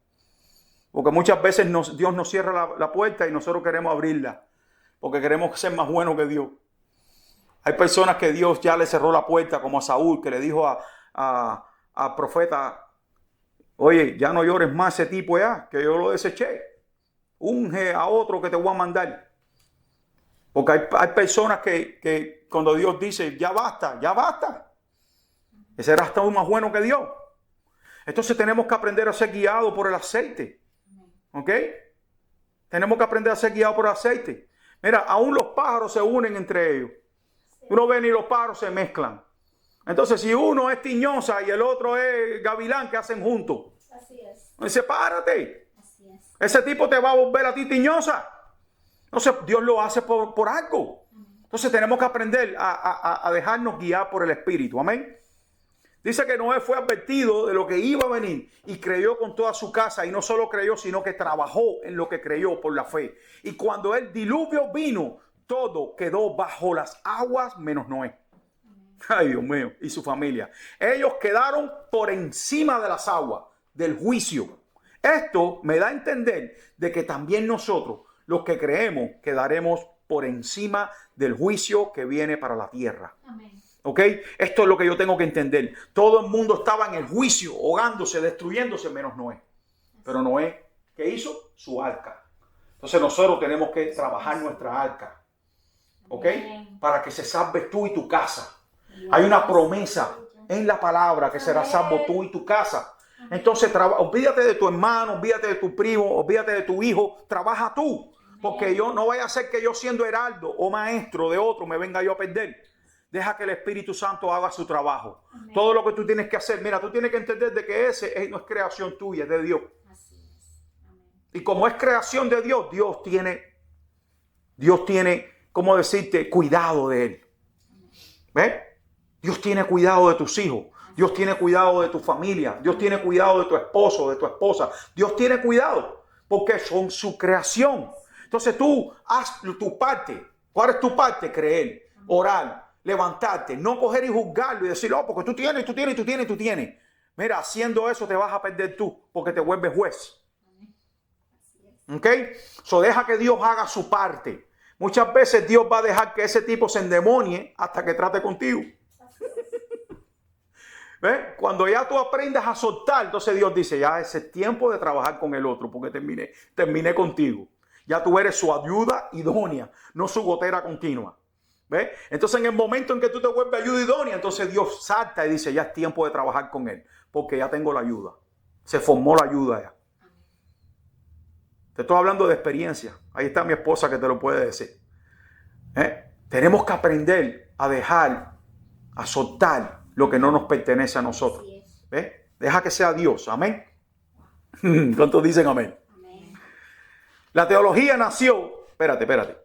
Porque muchas veces Dios nos cierra la puerta y nosotros queremos abrirla. Porque queremos ser más buenos que Dios. Hay personas que Dios ya le cerró la puerta, como a Saúl, que le dijo al profeta, oye, ya no llores más ese tipo ya, que yo lo deseché. Unge a otro que te voy a mandar. Porque hay personas que cuando Dios dice, ya basta. Ese será hasta aún más bueno que Dios. Entonces tenemos que aprender a ser guiados por el aceite. ¿Ok? Tenemos que aprender a ser guiados por el aceite. Mira, aún los pájaros se unen entre ellos. Uno ve y los pájaros se mezclan. Entonces, si uno es tiñosa y el otro es gavilán, ¿qué hacen juntos? Así es. Sepárate. Así es. Ese tipo te va a volver a ti tiñosa. Entonces, Dios lo hace por algo. Entonces, tenemos que aprender a dejarnos guiar por el Espíritu. Amén. Dice que Noé fue advertido de lo que iba a venir y creyó con toda su casa. Y no solo creyó, sino que trabajó en lo que creyó por la fe. Y cuando el diluvio vino, todo quedó bajo las aguas menos Noé. Ay, Dios mío, y su familia. Ellos quedaron por encima de las aguas, del juicio. Esto me da a entender de que también nosotros, los que creemos, quedaremos por encima del juicio que viene para la tierra. Amén. ¿Ok? Esto es lo que yo tengo que entender. Todo el mundo estaba en el juicio, ahogándose, destruyéndose, menos Noé. Pero Noé, ¿qué hizo? Su arca. Entonces nosotros tenemos que trabajar nuestra arca. ¿Ok? Para que se salve tú y tu casa. Hay una promesa en la palabra que será salvo tú y tu casa. Entonces olvídate de tu hermano, olvídate de tu primo, olvídate de tu hijo. Trabaja tú. Porque yo no vaya a ser que yo siendo heraldo o maestro de otro me venga yo a perder. Deja que el Espíritu Santo haga su trabajo. Amén. Todo lo que tú tienes que hacer, mira, tú tienes que entender de que ese no es creación tuya, es de Dios. Así es. Amén. Y como es creación de Dios, Dios tiene, ¿cómo decirte? Cuidado de él. ¿Ves? Dios tiene cuidado de tus hijos. Dios tiene cuidado de tu familia. Dios tiene cuidado de tu esposo, de tu esposa. Dios tiene cuidado porque son su creación. Entonces tú haz tu parte. ¿Cuál es tu parte? Creer, orar. levantarte, no coger y juzgarlo y decir, oh, porque tú tienes. Mira, haciendo eso te vas a perder tú, porque te vuelves juez. ¿Ok? So deja que Dios haga su parte. Muchas veces Dios va a dejar que ese tipo se endemonie hasta que trate contigo. ¿Ves? Cuando ya tú aprendas a soltar, entonces Dios dice, ya ese es tiempo de trabajar con el otro, porque terminé contigo. Ya tú eres su ayuda idónea, no su gotera continua. ¿Ves? Entonces en el momento en que tú te vuelves ayuda idónea, entonces Dios salta y dice, ya es tiempo de trabajar con él, porque ya tengo la ayuda. Se formó la ayuda ya. Te estoy hablando de experiencia. Ahí está mi esposa que te lo puede decir. Tenemos que aprender a dejar, a soltar lo que no nos pertenece a nosotros. Deja que sea Dios. Amén. ¿Cuántos dicen amén? Amén. La teología nació, espérate.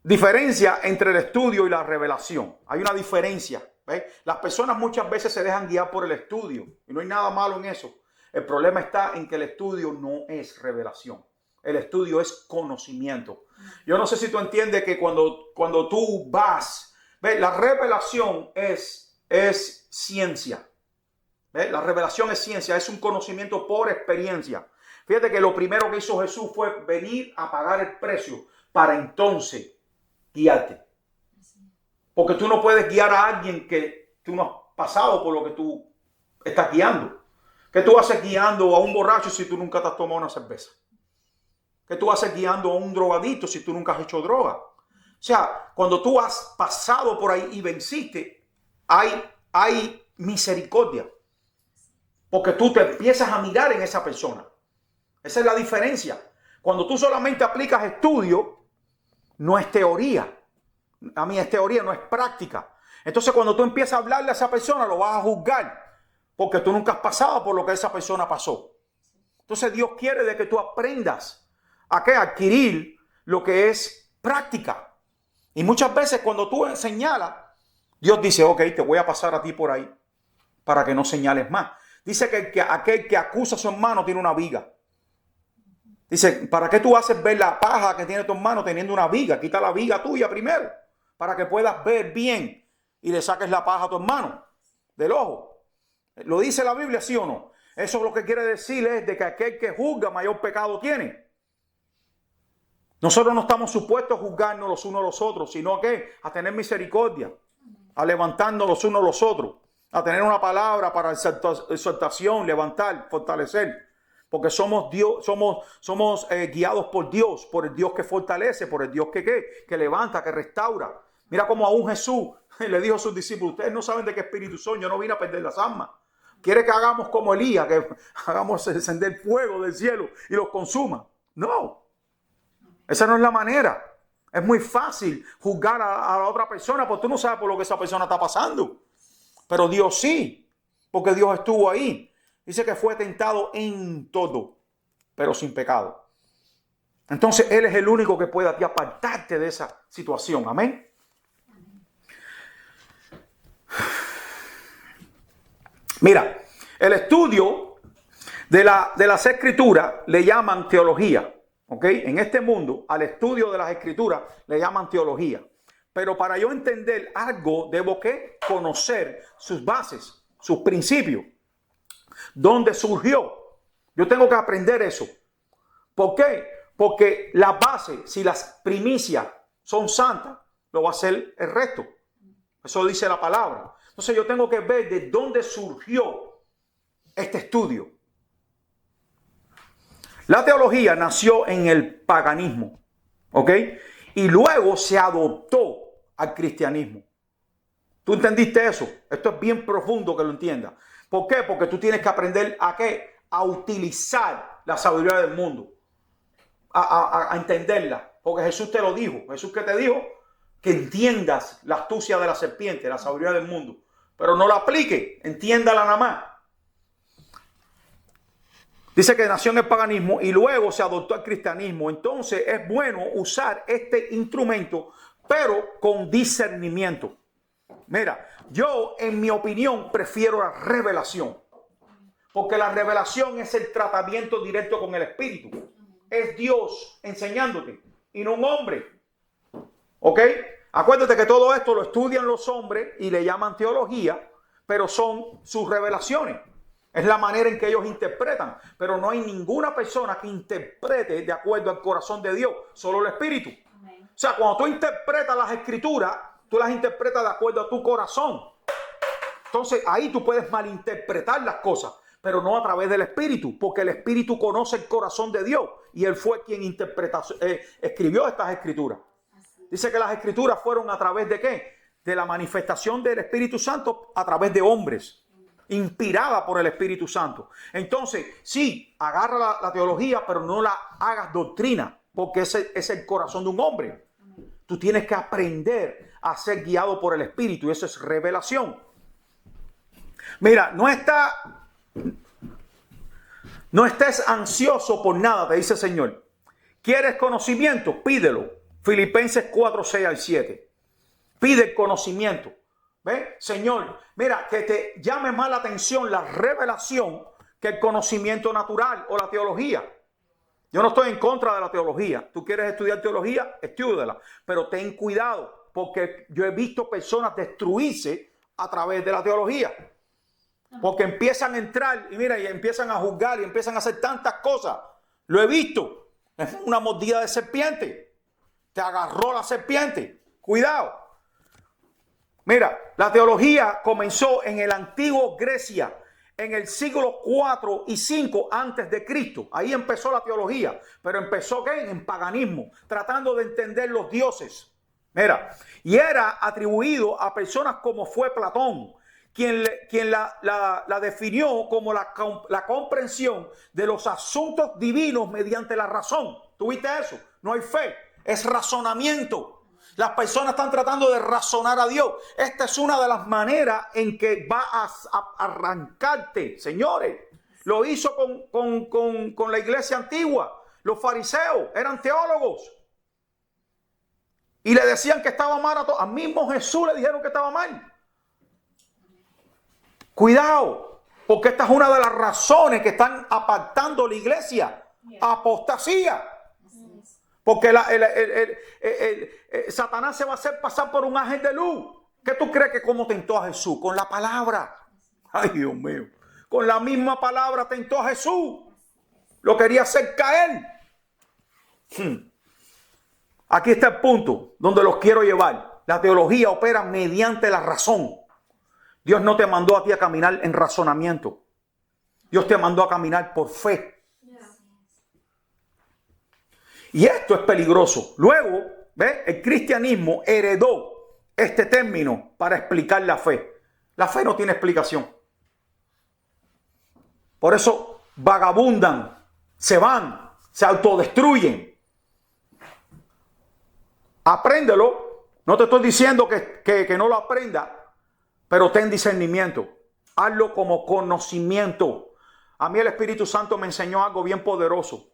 Diferencia entre el estudio y la revelación. Hay una diferencia. ¿Ves? Las personas muchas veces se dejan guiar por el estudio. Y no hay nada malo en eso. El problema está en que el estudio no es revelación. El estudio es conocimiento. Yo no sé si tú entiendes que cuando tú vas, ¿ves? La revelación es ciencia. ¿Ves? La revelación es ciencia, es un conocimiento por experiencia. Fíjate que lo primero que hizo Jesús fue venir a pagar el precio para entonces guiarte. Porque tú no puedes guiar a alguien que tú no has pasado por lo que tú estás guiando. ¿Qué tú haces guiando a un borracho si tú nunca te has tomado una cerveza? ¿Qué tú haces guiando a un drogadito si tú nunca has hecho droga? O sea, cuando tú has pasado por ahí y venciste, hay misericordia. Porque tú te empiezas a mirar en esa persona. Esa es la diferencia. Cuando tú solamente aplicas estudio, no es teoría. A mí es teoría, no es práctica. Entonces cuando tú empiezas a hablarle a esa persona, lo vas a juzgar. Porque tú nunca has pasado por lo que esa persona pasó. Entonces Dios quiere de que tú aprendas a adquirir lo que es práctica. Y muchas veces cuando tú señalas, Dios dice, ok, te voy a pasar a ti por ahí para que no señales más. Dice que aquel que acusa a su hermano tiene una viga. Dice, ¿para qué tú haces ver la paja que tiene tu hermano teniendo una viga? Quita la viga tuya primero para que puedas ver bien y le saques la paja a tu hermano del ojo. ¿Lo dice la Biblia, sí o no? Eso lo que quiere decir es de que aquel que juzga mayor pecado tiene. Nosotros no estamos supuestos a juzgarnos los unos a los otros, sino que a tener misericordia, a levantarnos los unos a los otros, a tener una palabra para exhortación, levantar, fortalecer. Porque somos Dios, somos guiados por Dios, por el Dios que fortalece, por el Dios que levanta, que restaura. Mira cómo aún Jesús le dijo a sus discípulos, ustedes no saben de qué espíritu son, yo no vine a perder las almas. Quiere que hagamos como Elías, que hagamos encender fuego del cielo y los consuma. No. Esa no es la manera. Es muy fácil juzgar a la otra persona porque tú no sabes por lo que esa persona está pasando. Pero Dios sí, porque Dios estuvo ahí. Dice que fue tentado en todo, pero sin pecado. Entonces Él es el único que puede a ti apartarte de esa situación. Amén. Mira, el estudio de las escrituras le llaman teología. ¿Ok? En este mundo, al estudio de las escrituras le llaman teología. Pero para yo entender algo, debo que conocer sus bases, sus principios. ¿Dónde surgió? Yo tengo que aprender eso. ¿Por qué? Porque la base, si las primicias son santas, lo va a hacer el resto. Eso dice la palabra. Entonces yo tengo que ver de dónde surgió este estudio. La teología nació en el paganismo, ¿ok? Y luego se adoptó al cristianismo. ¿Tú entendiste eso? Esto es bien profundo que lo entiendas. ¿Por qué? Porque tú tienes que aprender a ¿qué? A utilizar la sabiduría del mundo. A entenderla. Porque Jesús te lo dijo. Jesús que te dijo que entiendas la astucia de la serpiente, la sabiduría del mundo. Pero no la aplique, entiéndala nada más. Dice que nació en el paganismo y luego se adoptó al cristianismo. Entonces es bueno usar este instrumento, pero con discernimiento. Mira, yo en mi opinión prefiero la revelación. Porque la revelación es el tratamiento directo con el Espíritu. Es Dios enseñándote y no un hombre. ¿Ok? Acuérdate que todo esto lo estudian los hombres y le llaman teología, pero son sus revelaciones. Es la manera en que ellos interpretan. Pero no hay ninguna persona que interprete de acuerdo al corazón de Dios, solo el Espíritu. Amén. O sea, cuando tú interpretas las Escrituras, tú las interpretas de acuerdo a tu corazón. Entonces ahí tú puedes malinterpretar las cosas, pero no a través del Espíritu, porque el Espíritu conoce el corazón de Dios y Él fue quien escribió estas Escrituras. Dice que las Escrituras fueron a través de ¿qué? De la manifestación del Espíritu Santo a través de hombres, inspirada por el Espíritu Santo. Entonces, sí, agarra la teología, pero no la hagas doctrina, porque ese es el corazón de un hombre. Tú tienes que aprender a ser guiado por el Espíritu y eso es revelación. Mira, no estés ansioso por nada, te dice el Señor. ¿Quieres conocimiento? Pídelo. Filipenses 4, 6 al 7. Pide el conocimiento. ¿Ves? Señor, mira, que te llame más la atención la revelación que el conocimiento natural o la teología. Yo no estoy en contra de la teología. Tú quieres estudiar teología, estudiala. Pero ten cuidado, porque yo he visto personas destruirse a través de la teología. Porque empiezan a entrar y mira, y empiezan a juzgar y empiezan a hacer tantas cosas. Lo he visto. Es una mordida de serpiente. Te agarró la serpiente. Cuidado. Mira, la teología comenzó en el antiguo Grecia, en el siglo 4 y 5 antes de Cristo. Ahí empezó la teología. Pero empezó ¿qué? En paganismo, tratando de entender los dioses. Mira, y era atribuido a personas como fue Platón, quien la definió como la comprensión de los asuntos divinos mediante la razón. ¿Tuviste eso? No hay fe, es razonamiento. Las personas están tratando de razonar a Dios. Esta es una de las maneras en que va a arrancarte, señores. Lo hizo con la iglesia antigua. Los fariseos eran teólogos. Y le decían que estaba mal a todos. Al mismo Jesús le dijeron que estaba mal. Cuidado, porque esta es una de las razones que están apartando la iglesia. Apostasía. Porque Satanás se va a hacer pasar por un ángel de luz. ¿Qué tú crees que cómo tentó a Jesús? Con la palabra. Ay, Dios mío. Con la misma palabra tentó a Jesús. Lo quería hacer caer. Aquí está el punto donde los quiero llevar. La teología opera mediante la razón. Dios no te mandó a ti a caminar en razonamiento. Dios te mandó a caminar por fe. Y esto es peligroso. Luego, ¿ves? El cristianismo heredó este término para explicar la fe. La fe no tiene explicación. Por eso vagabundan, se van, se autodestruyen. Apréndelo. No te estoy diciendo que no lo aprenda. Pero ten discernimiento. Hazlo como conocimiento. A mí el Espíritu Santo me enseñó algo bien poderoso.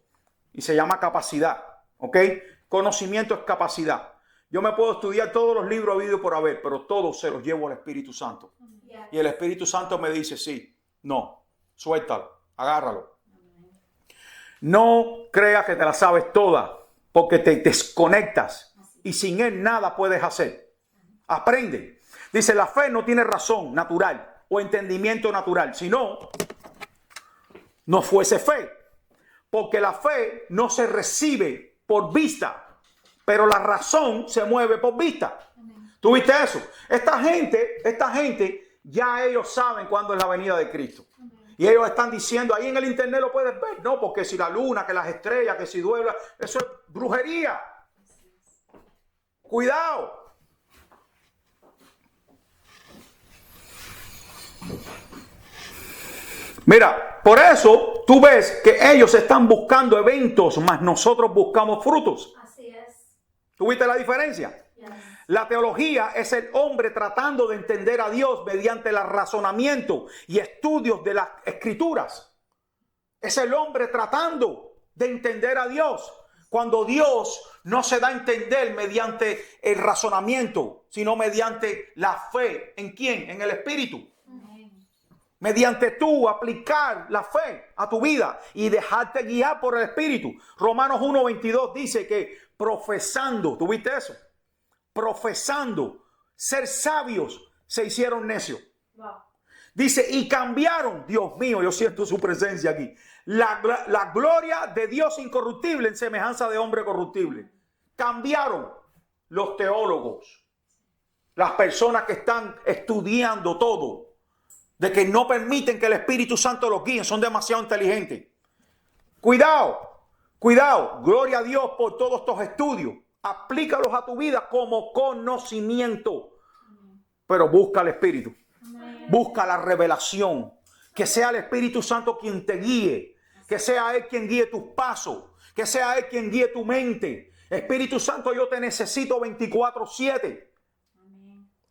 Y se llama capacidad. ¿Ok? Conocimiento es capacidad. Yo me puedo estudiar todos los libros habidos por haber, pero todos se los llevo al Espíritu Santo. Y el Espíritu Santo me dice, sí, no, suéltalo, agárralo. No creas que te la sabes toda, porque te desconectas. Y sin Él nada puedes hacer. Aprende. Dice, la fe no tiene razón natural o entendimiento natural. Si no, no fuese fe. Porque la fe no se recibe por vista, pero la razón se mueve por vista. ¿Tú viste eso? Esta gente, ya ellos saben cuándo es la venida de Cristo. Y ellos están diciendo, ahí en el internet lo puedes ver, no, porque si la luna, que las estrellas, que si duele, eso es brujería. Cuidado. Mira, por eso tú ves que ellos están buscando eventos, mas nosotros buscamos frutos. Así es. ¿Tú viste la diferencia? Yes. La teología es el hombre tratando de entender a Dios mediante el razonamiento y estudios de las Escrituras. Es el hombre tratando de entender a Dios. Cuando Dios no se da a entender mediante el razonamiento, sino mediante la fe. ¿En quién? En el Espíritu. Mediante tú aplicar la fe a tu vida y dejarte guiar por el Espíritu. Romanos 1:22 dice que profesando, ¿tú viste eso? profesando ser sabios, se hicieron necios. Wow. Dice, y cambiaron, Dios mío, yo siento su presencia aquí, la gloria de Dios incorruptible en semejanza de hombre corruptible. Cambiaron los teólogos, las personas que están estudiando todo, de que no permiten que el Espíritu Santo los guíe, son demasiado inteligentes. Cuidado, cuidado, gloria a Dios por todos estos estudios. Aplícalos a tu vida como conocimiento, pero busca el Espíritu. Busca la revelación, que sea el Espíritu Santo quien te guíe, que sea Él quien guíe tus pasos, que sea Él quien guíe tu mente. Espíritu Santo, yo te necesito 24/7.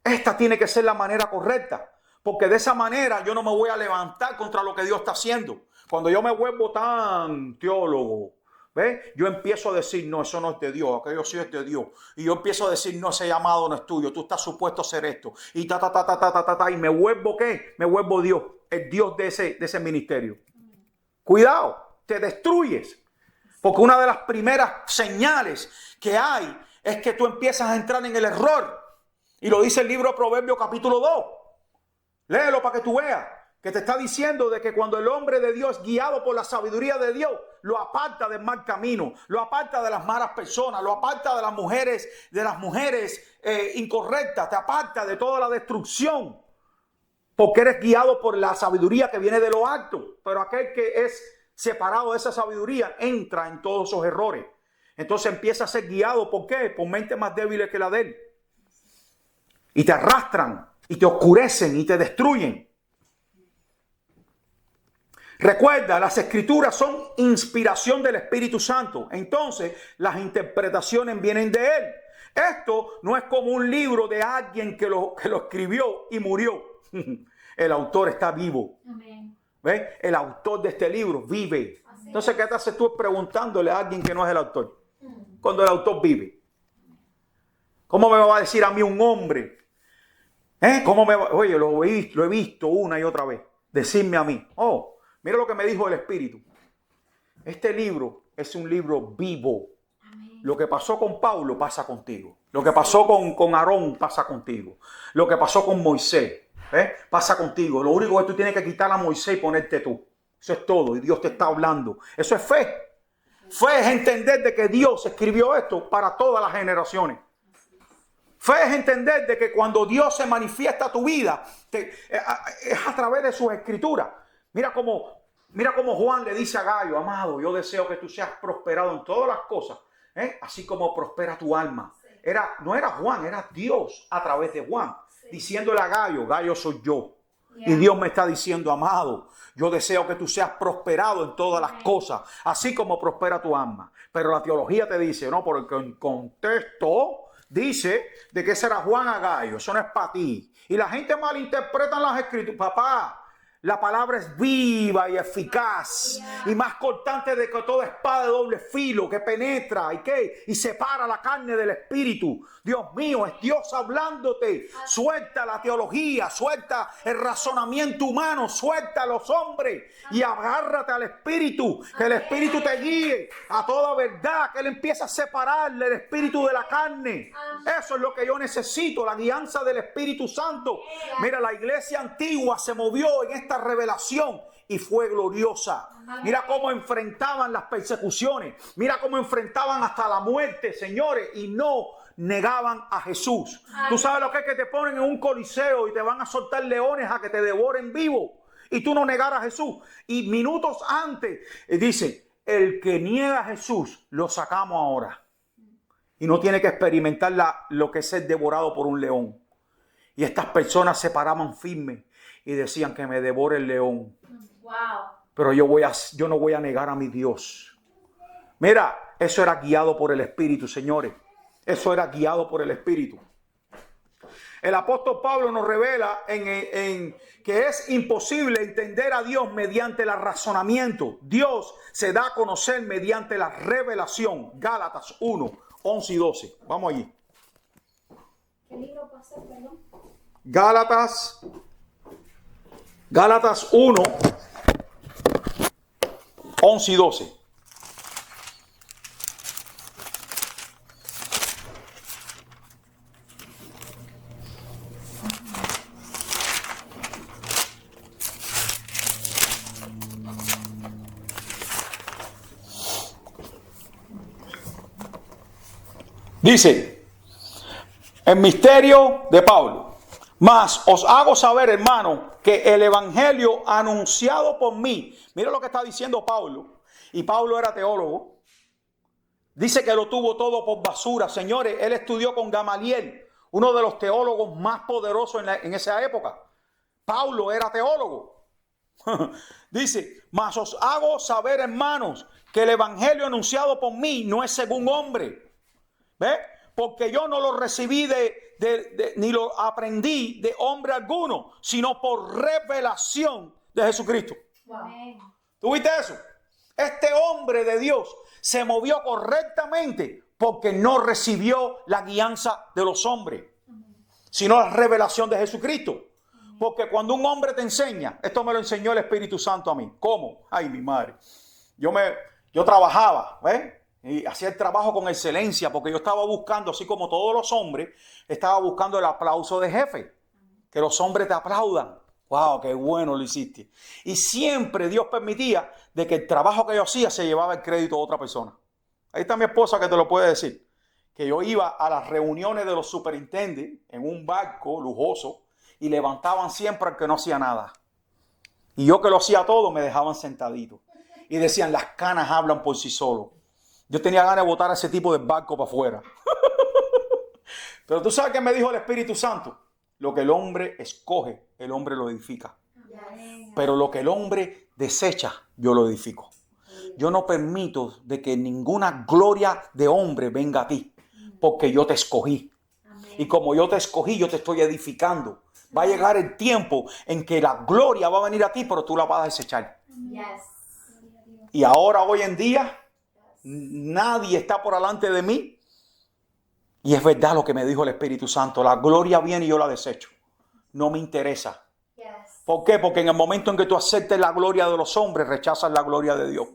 Esta tiene que ser la manera correcta, porque de esa manera yo no me voy a levantar contra lo que Dios está haciendo. Cuando yo me vuelvo tan teólogo, ¿ves? Yo empiezo a decir, no, eso no es de Dios, aquello sí es de Dios. Y yo empiezo a decir, no, ese llamado no es tuyo, tú estás supuesto a hacer esto. Y y me vuelvo, ¿qué? Me vuelvo Dios, el Dios de ese ministerio. Cuidado, te destruyes. Porque una de las primeras señales que hay es que tú empiezas a entrar en el error. Y lo dice el libro de Proverbios capítulo 2. Léelo para que tú veas. Que te está diciendo de que cuando el hombre de Dios, guiado por la sabiduría de Dios, lo aparta del mal camino, lo aparta de las malas personas, lo aparta de las mujeres incorrectas, te aparta de toda la destrucción, porque eres guiado por la sabiduría que viene de lo alto. Pero aquel que es separado de esa sabiduría entra en todos esos errores. Entonces empieza a ser guiado, ¿por qué? Por mentes más débiles que la de él. Y te arrastran, y te oscurecen, y te destruyen. Recuerda, las escrituras son inspiración del Espíritu Santo. Entonces, las interpretaciones vienen de Él. Esto no es como un libro de alguien que lo escribió y murió. El autor está vivo. Amén. ¿Ves? El autor de este libro vive. Entonces, ¿qué te haces tú preguntándole a alguien que no es el autor? Cuando el autor vive. ¿Cómo me va a decir a mí un hombre? Oye, lo he visto una y otra vez. Decirme a mí, mira lo que me dijo el Espíritu. Este libro es un libro vivo. Amén. Lo que pasó con Pablo pasa contigo. Lo que pasó con Aarón pasa contigo. Lo que pasó con Moisés pasa contigo. Lo único que tú tienes que quitar a Moisés y ponerte tú. Eso es todo. Y Dios te está hablando. Eso es fe. Fe es entender de que Dios escribió esto para todas las generaciones. Fe es entender de que cuando Dios se manifiesta a tu vida, es a través de sus escrituras. Mira cómo Juan le dice a Gallo, amado, yo deseo que tú seas prosperado en todas las cosas, así como prospera tu alma. No era Juan, era Dios a través de Juan, diciéndole a Gallo soy yo. Y Dios me está diciendo, amado, yo deseo que tú seas prosperado en todas las cosas, así como prospera tu alma. Pero la teología te dice, no, porque en contexto dice de que será Juan a Gallo, eso no es para ti. Y la gente malinterpreta las escrituras. Papá, la palabra es viva y eficaz y más cortante de que toda espada de doble filo, que penetra y separa la carne del espíritu. Dios mío, es Dios hablándote. Suelta la teología, suelta el razonamiento humano, suelta a los hombres y agárrate al espíritu, que el espíritu te guíe a toda verdad, que él empiece a separarle el espíritu de la carne. Eso es lo que yo necesito, la guianza del Espíritu Santo. Mira, la iglesia antigua se movió en esta revelación y fue gloriosa. Mira cómo enfrentaban las persecuciones, mira cómo enfrentaban hasta la muerte, señores, y no negaban a Jesús. Tú sabes lo que es que te ponen en un coliseo y te van a soltar leones a que te devoren vivo y tú no negar a Jesús. Y minutos antes dice, el que niega a Jesús lo sacamos ahora y no tiene que experimentar lo que es ser devorado por un león. Y estas personas se paraban firmes y decían que me devore el león. Wow. Pero yo no voy a negar a mi Dios. Mira, eso era guiado por el Espíritu, señores. Eso era guiado por el Espíritu. El apóstol Pablo nos revela en que es imposible entender a Dios mediante el razonamiento. Dios se da a conocer mediante la revelación. Gálatas 1, 11 y 12. Vamos allí. ¿Qué libro pasó, perdón? Gálatas 1, 11 y 12. Dice, el misterio de Pablo. Mas os hago saber, hermano, que el evangelio anunciado por mí. Mira lo que está diciendo Pablo. Y Pablo era teólogo. Dice que lo tuvo todo por basura. Señores, él estudió con Gamaliel, uno de los teólogos más poderosos en esa época. Pablo era teólogo. Dice, mas os hago saber, hermanos, que el evangelio anunciado por mí no es según hombre. ¿Ve? Porque yo no lo recibí ni lo aprendí de hombre alguno, sino por revelación de Jesucristo. Amén. ¿Tú viste eso? Este hombre de Dios se movió correctamente porque no recibió la guianza de los hombres, sino la revelación de Jesucristo. Porque cuando un hombre te enseña, esto me lo enseñó el Espíritu Santo a mí. ¿Cómo? Ay, mi madre. Yo trabajaba, ¿ves? Y hacía el trabajo con excelencia porque yo estaba buscando, así como todos los hombres, estaba buscando el aplauso de jefe. Que los hombres te aplaudan. ¡Wow! ¡Qué bueno lo hiciste! Y siempre Dios permitía de que el trabajo que yo hacía se llevaba el crédito a otra persona. Ahí está mi esposa que te lo puede decir. Que yo iba a las reuniones de los superintendentes en un barco lujoso y levantaban siempre al que no hacía nada. Y yo que lo hacía todo me dejaban sentadito. Y decían, las canas hablan por sí solos. Yo tenía ganas de botar a ese tipo de barco para afuera. Pero tú sabes qué me dijo el Espíritu Santo. Lo que el hombre escoge, el hombre lo edifica. Pero lo que el hombre desecha, yo lo edifico. Yo no permito de que ninguna gloria de hombre venga a ti. Porque yo te escogí. Y como yo te escogí, yo te estoy edificando. Va a llegar el tiempo en que la gloria va a venir a ti, pero tú la vas a desechar. Y ahora, hoy en día, nadie está por delante de mí. Y es verdad lo que me dijo el Espíritu Santo. La gloria viene y yo la desecho. No me interesa. ¿Por qué? Porque en el momento en que tú aceptes la gloria de los hombres, rechazas la gloria de Dios.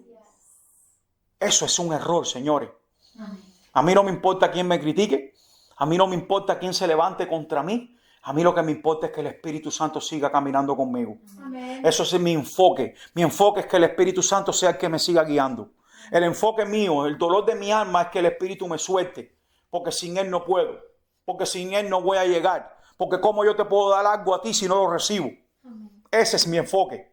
Eso es un error, señores. A mí no me importa quién me critique. A mí no me importa quién se levante contra mí. A mí lo que me importa es que el Espíritu Santo siga caminando conmigo. Amén. Eso es mi enfoque. Mi enfoque es que el Espíritu Santo sea el que me siga guiando. El enfoque mío, el dolor de mi alma es que el Espíritu me suelte. Porque sin Él no puedo. Porque sin Él no voy a llegar. Porque cómo yo te puedo dar algo a ti si no lo recibo. Amén. Ese es mi enfoque.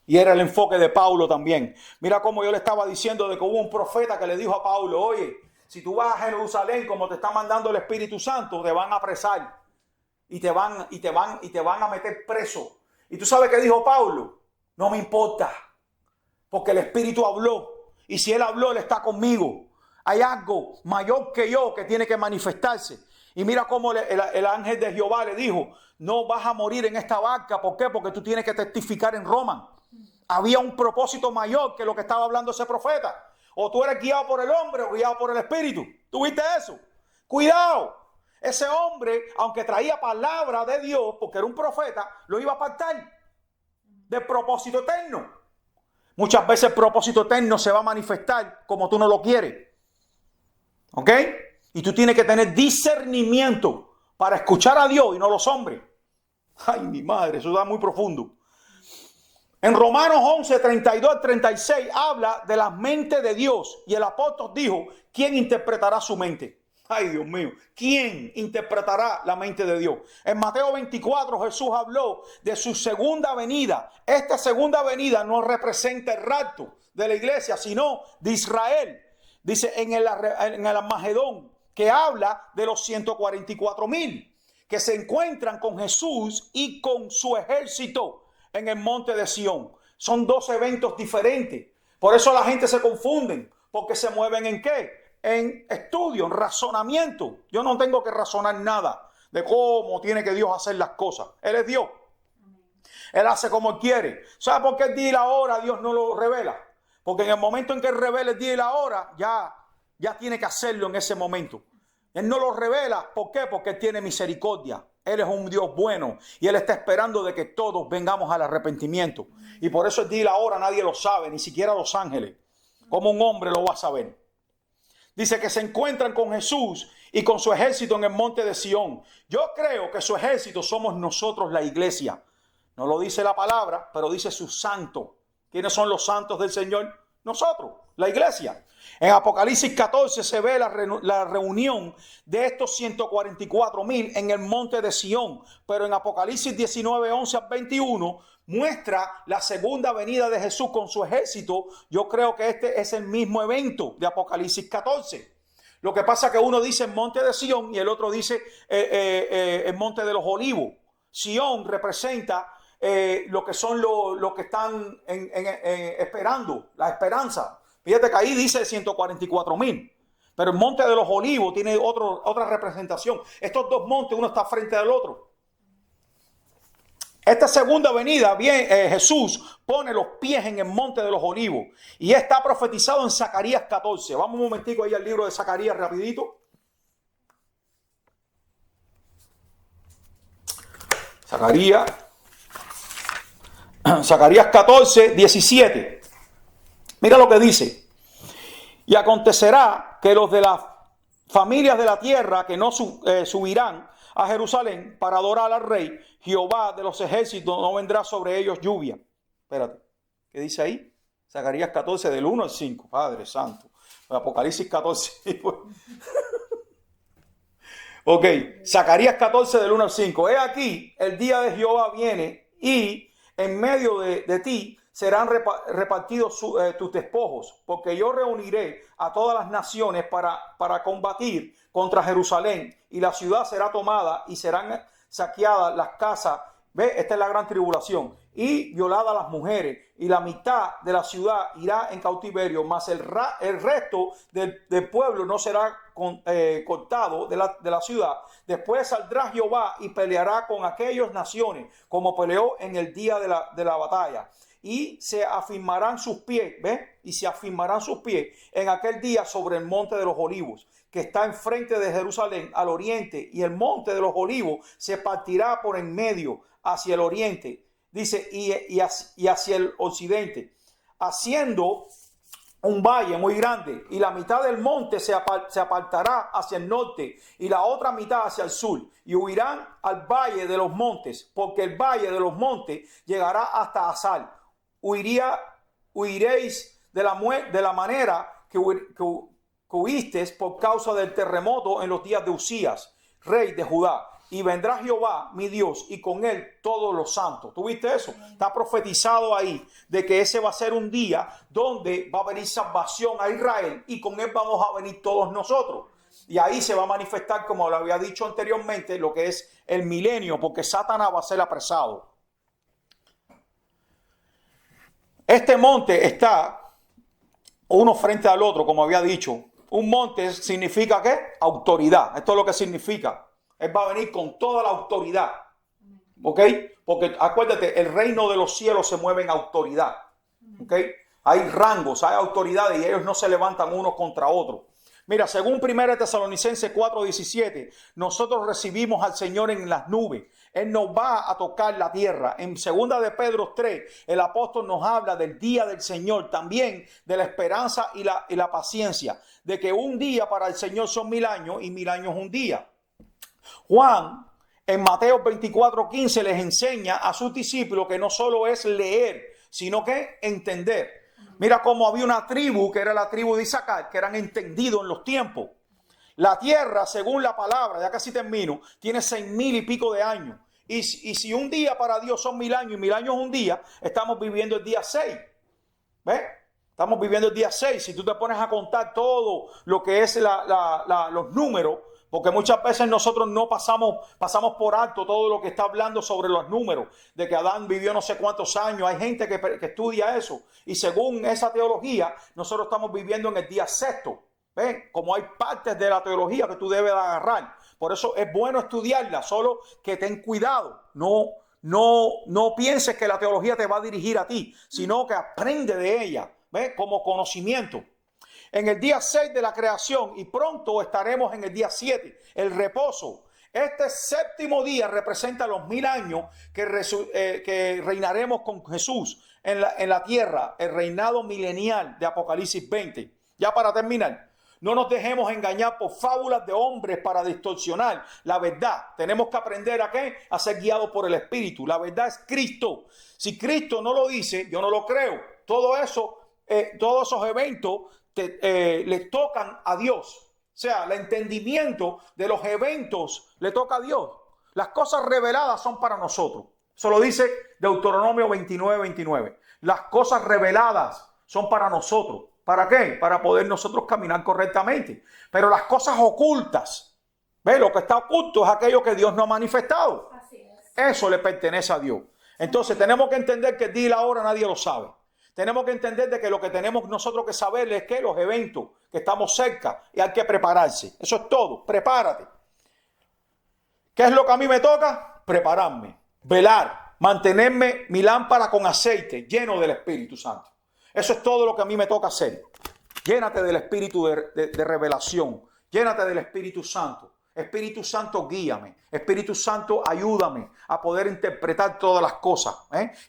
Y era el enfoque de Pablo también. Mira cómo yo le estaba diciendo de que hubo un profeta que le dijo a Pablo, oye, si tú vas a Jerusalén como te está mandando el Espíritu Santo, te van a apresar. Y te van a meter preso. ¿Y tú sabes qué dijo Pablo? No me importa. Porque el Espíritu habló. Y si Él habló, Él está conmigo. Hay algo mayor que yo que tiene que manifestarse. Y mira cómo el ángel de Jehová le dijo, no vas a morir en esta barca. ¿Por qué? Porque tú tienes que testificar en Roma. Había un propósito mayor que lo que estaba hablando ese profeta. O tú eres guiado por el hombre o guiado por el Espíritu. ¿Tú viste eso? Cuidado. Ese hombre, aunque traía palabra de Dios, porque era un profeta, lo iba a apartar del propósito eterno. Muchas veces el propósito eterno se va a manifestar como tú no lo quieres. ¿Ok? Y tú tienes que tener discernimiento para escuchar a Dios y no a los hombres. Ay, mi madre, eso da muy profundo. En Romanos 11, 32 al 36 habla de la mente de Dios. Y el apóstol dijo, ¿quién interpretará su mente? Ay, Dios mío, ¿quién interpretará la mente de Dios? En Mateo 24 Jesús habló de su segunda venida. Esta segunda venida no representa el rapto de la iglesia, sino de Israel. Dice en el Armagedón, que habla de los 144,000 que se encuentran con Jesús y con su ejército en el monte de Sión. Son dos eventos diferentes. Por eso la gente se confunde, porque se mueven ¿en qué? En estudio, en razonamiento. Yo no tengo que razonar nada de cómo tiene que Dios hacer las cosas. Él es Dios. Él hace como Él quiere. ¿Sabe por qué el día y la hora Dios no lo revela? Porque en el momento en que Él revela el día y la hora, ya tiene que hacerlo en ese momento. Él no lo revela. ¿Por qué? Porque Él tiene misericordia. Él es un Dios bueno y Él está esperando de que todos vengamos al arrepentimiento. Y por eso el día y la hora nadie lo sabe, ni siquiera los ángeles. Como un hombre lo va a saber. Dice que se encuentran con Jesús y con su ejército en el monte de Sión. Yo creo que su ejército somos nosotros, la iglesia. No lo dice la palabra, pero dice sus santos. ¿Quiénes son los santos del Señor? Nosotros. la iglesia. En Apocalipsis 14 se ve la reunión de estos 144,000 en el monte de Sión. Pero en Apocalipsis 19, 11 al 21 muestra la segunda venida de Jesús con su ejército. Yo creo que este es el mismo evento de Apocalipsis 14. Lo que pasa es que uno dice el monte de Sión y el otro dice el monte de los olivos. Sión representa lo que son los que están esperando, la esperanza. Fíjate que ahí dice 144,000. Pero el monte de los olivos tiene otra representación. Estos dos montes, uno está frente al otro. Esta segunda venida, Jesús pone los pies en el monte de los olivos. Y está profetizado en Zacarías 14. Vamos un momentico ahí al libro de Zacarías rapidito. Zacarías 14, 17. Mira lo que dice. Y acontecerá que los de las familias de la tierra que no subirán a Jerusalén para adorar al rey, Jehová de los ejércitos, no vendrá sobre ellos lluvia. Espérate, ¿qué dice ahí? Zacarías 14 del 1 al 5. Padre santo. Apocalipsis 14. Ok, Zacarías 14 del 1 al 5. He aquí, el día de Jehová viene y en medio de ti serán repartidos tus despojos, porque yo reuniré a todas las naciones para combatir contra Jerusalén, y la ciudad será tomada y serán saqueadas las casas. ¿Ve? Esta es la gran tribulación. Y violadas las mujeres, y la mitad de la ciudad irá en cautiverio, mas el resto del pueblo no será cortado de la ciudad. Después saldrá Jehová y peleará con aquellas naciones, como peleó en el día de la batalla. Y se afirmarán sus pies, ¿ves? Y se afirmarán sus pies en aquel día sobre el monte de los olivos, que está enfrente de Jerusalén al oriente, y el monte de los olivos se partirá por en medio hacia el oriente, dice, y hacia el occidente, haciendo un valle muy grande, y la mitad del monte se apartará hacia el norte y la otra mitad hacia el sur, y huirán al valle de los montes, porque el valle de los montes llegará hasta Asal. Huiréis de la manera que huisteis por causa del terremoto en los días de Usías, rey de Judá. Y vendrá Jehová, mi Dios, y con él todos los santos. ¿Tú viste eso? Está profetizado ahí de que ese va a ser un día donde va a venir salvación a Israel, y con él vamos a venir todos nosotros. Y ahí se va a manifestar, como lo había dicho anteriormente, lo que es el milenio, porque Satanás va a ser apresado. Este monte está uno frente al otro, como había dicho. Un monte significa ¿qué? Autoridad. Esto es lo que significa. Él va a venir con toda la autoridad. ¿Ok? Porque acuérdate, el reino de los cielos se mueve en autoridad. ¿Ok? Hay rangos, hay autoridades, y ellos no se levantan unos contra otros. Mira, según 1 Tesalonicenses 4:17, nosotros recibimos al Señor en las nubes. Él nos va a tocar la tierra. En 2 de Pedro 3, el apóstol nos habla del día del Señor, también de la esperanza y la paciencia, de que un día para el Señor son 1000 años y 1000 años un día. Juan en Mateo 24:15 les enseña a sus discípulos que no solo es leer, sino que entender. Mira cómo había una tribu, que era la tribu de Isaacar, que eran entendidos en los tiempos. La tierra, según la palabra, ya casi termino, tiene 6,000 y pico de años. Y si un día para Dios son 1000 años y 1000 años un día, estamos viviendo el día 6. ¿Ves? Estamos viviendo el día 6. Si tú te pones a contar todo lo que es los números, porque muchas veces nosotros no pasamos por alto todo lo que está hablando sobre los números, de que Adán vivió no sé cuántos años. Hay gente que estudia eso, y según esa teología, nosotros estamos viviendo en el día 6. ¿Ven? Como hay partes de la teología que tú debes agarrar. Por eso es bueno estudiarla, solo que ten cuidado. No pienses que la teología te va a dirigir a ti, sino que aprende de ella, ¿ves? Como conocimiento. En el día 6 de la creación, y pronto estaremos en el día 7, el reposo. Este séptimo día representa los 1000 años que reinaremos con Jesús en la tierra, el reinado milenial de Apocalipsis 20. Ya para terminar, no nos dejemos engañar por fábulas de hombres para distorsionar la verdad. Tenemos que aprender ¿a qué? A ser guiados por el Espíritu. La verdad es Cristo. Si Cristo no lo dice, yo no lo creo. Todo eso todos esos eventos le tocan a Dios. O sea, el entendimiento de los eventos le toca a Dios. Las cosas reveladas son para nosotros. Eso lo dice Deuteronomio 29:29. Las cosas reveladas son para nosotros. ¿Para qué? Para poder nosotros caminar correctamente. Pero las cosas ocultas, ¿ve? Lo que está oculto es aquello que Dios no ha manifestado. Así es. Eso le pertenece a Dios. Entonces tenemos que entender que el día y la hora nadie lo sabe. Tenemos que entender de que lo que tenemos nosotros que saber es que los eventos, que estamos cerca y hay que prepararse. Eso es todo. Prepárate. ¿Qué es lo que a mí me toca? Prepararme, velar, mantenerme mi lámpara con aceite lleno del Espíritu Santo. Eso es todo lo que a mí me toca hacer. Llénate del espíritu de revelación. Llénate del Espíritu Santo. Espíritu Santo, guíame. Espíritu Santo, ayúdame a poder interpretar todas las cosas.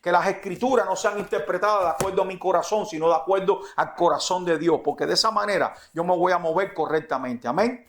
Que las escrituras no sean interpretadas de acuerdo a mi corazón, sino de acuerdo al corazón de Dios. Porque de esa manera yo me voy a mover correctamente. Amén.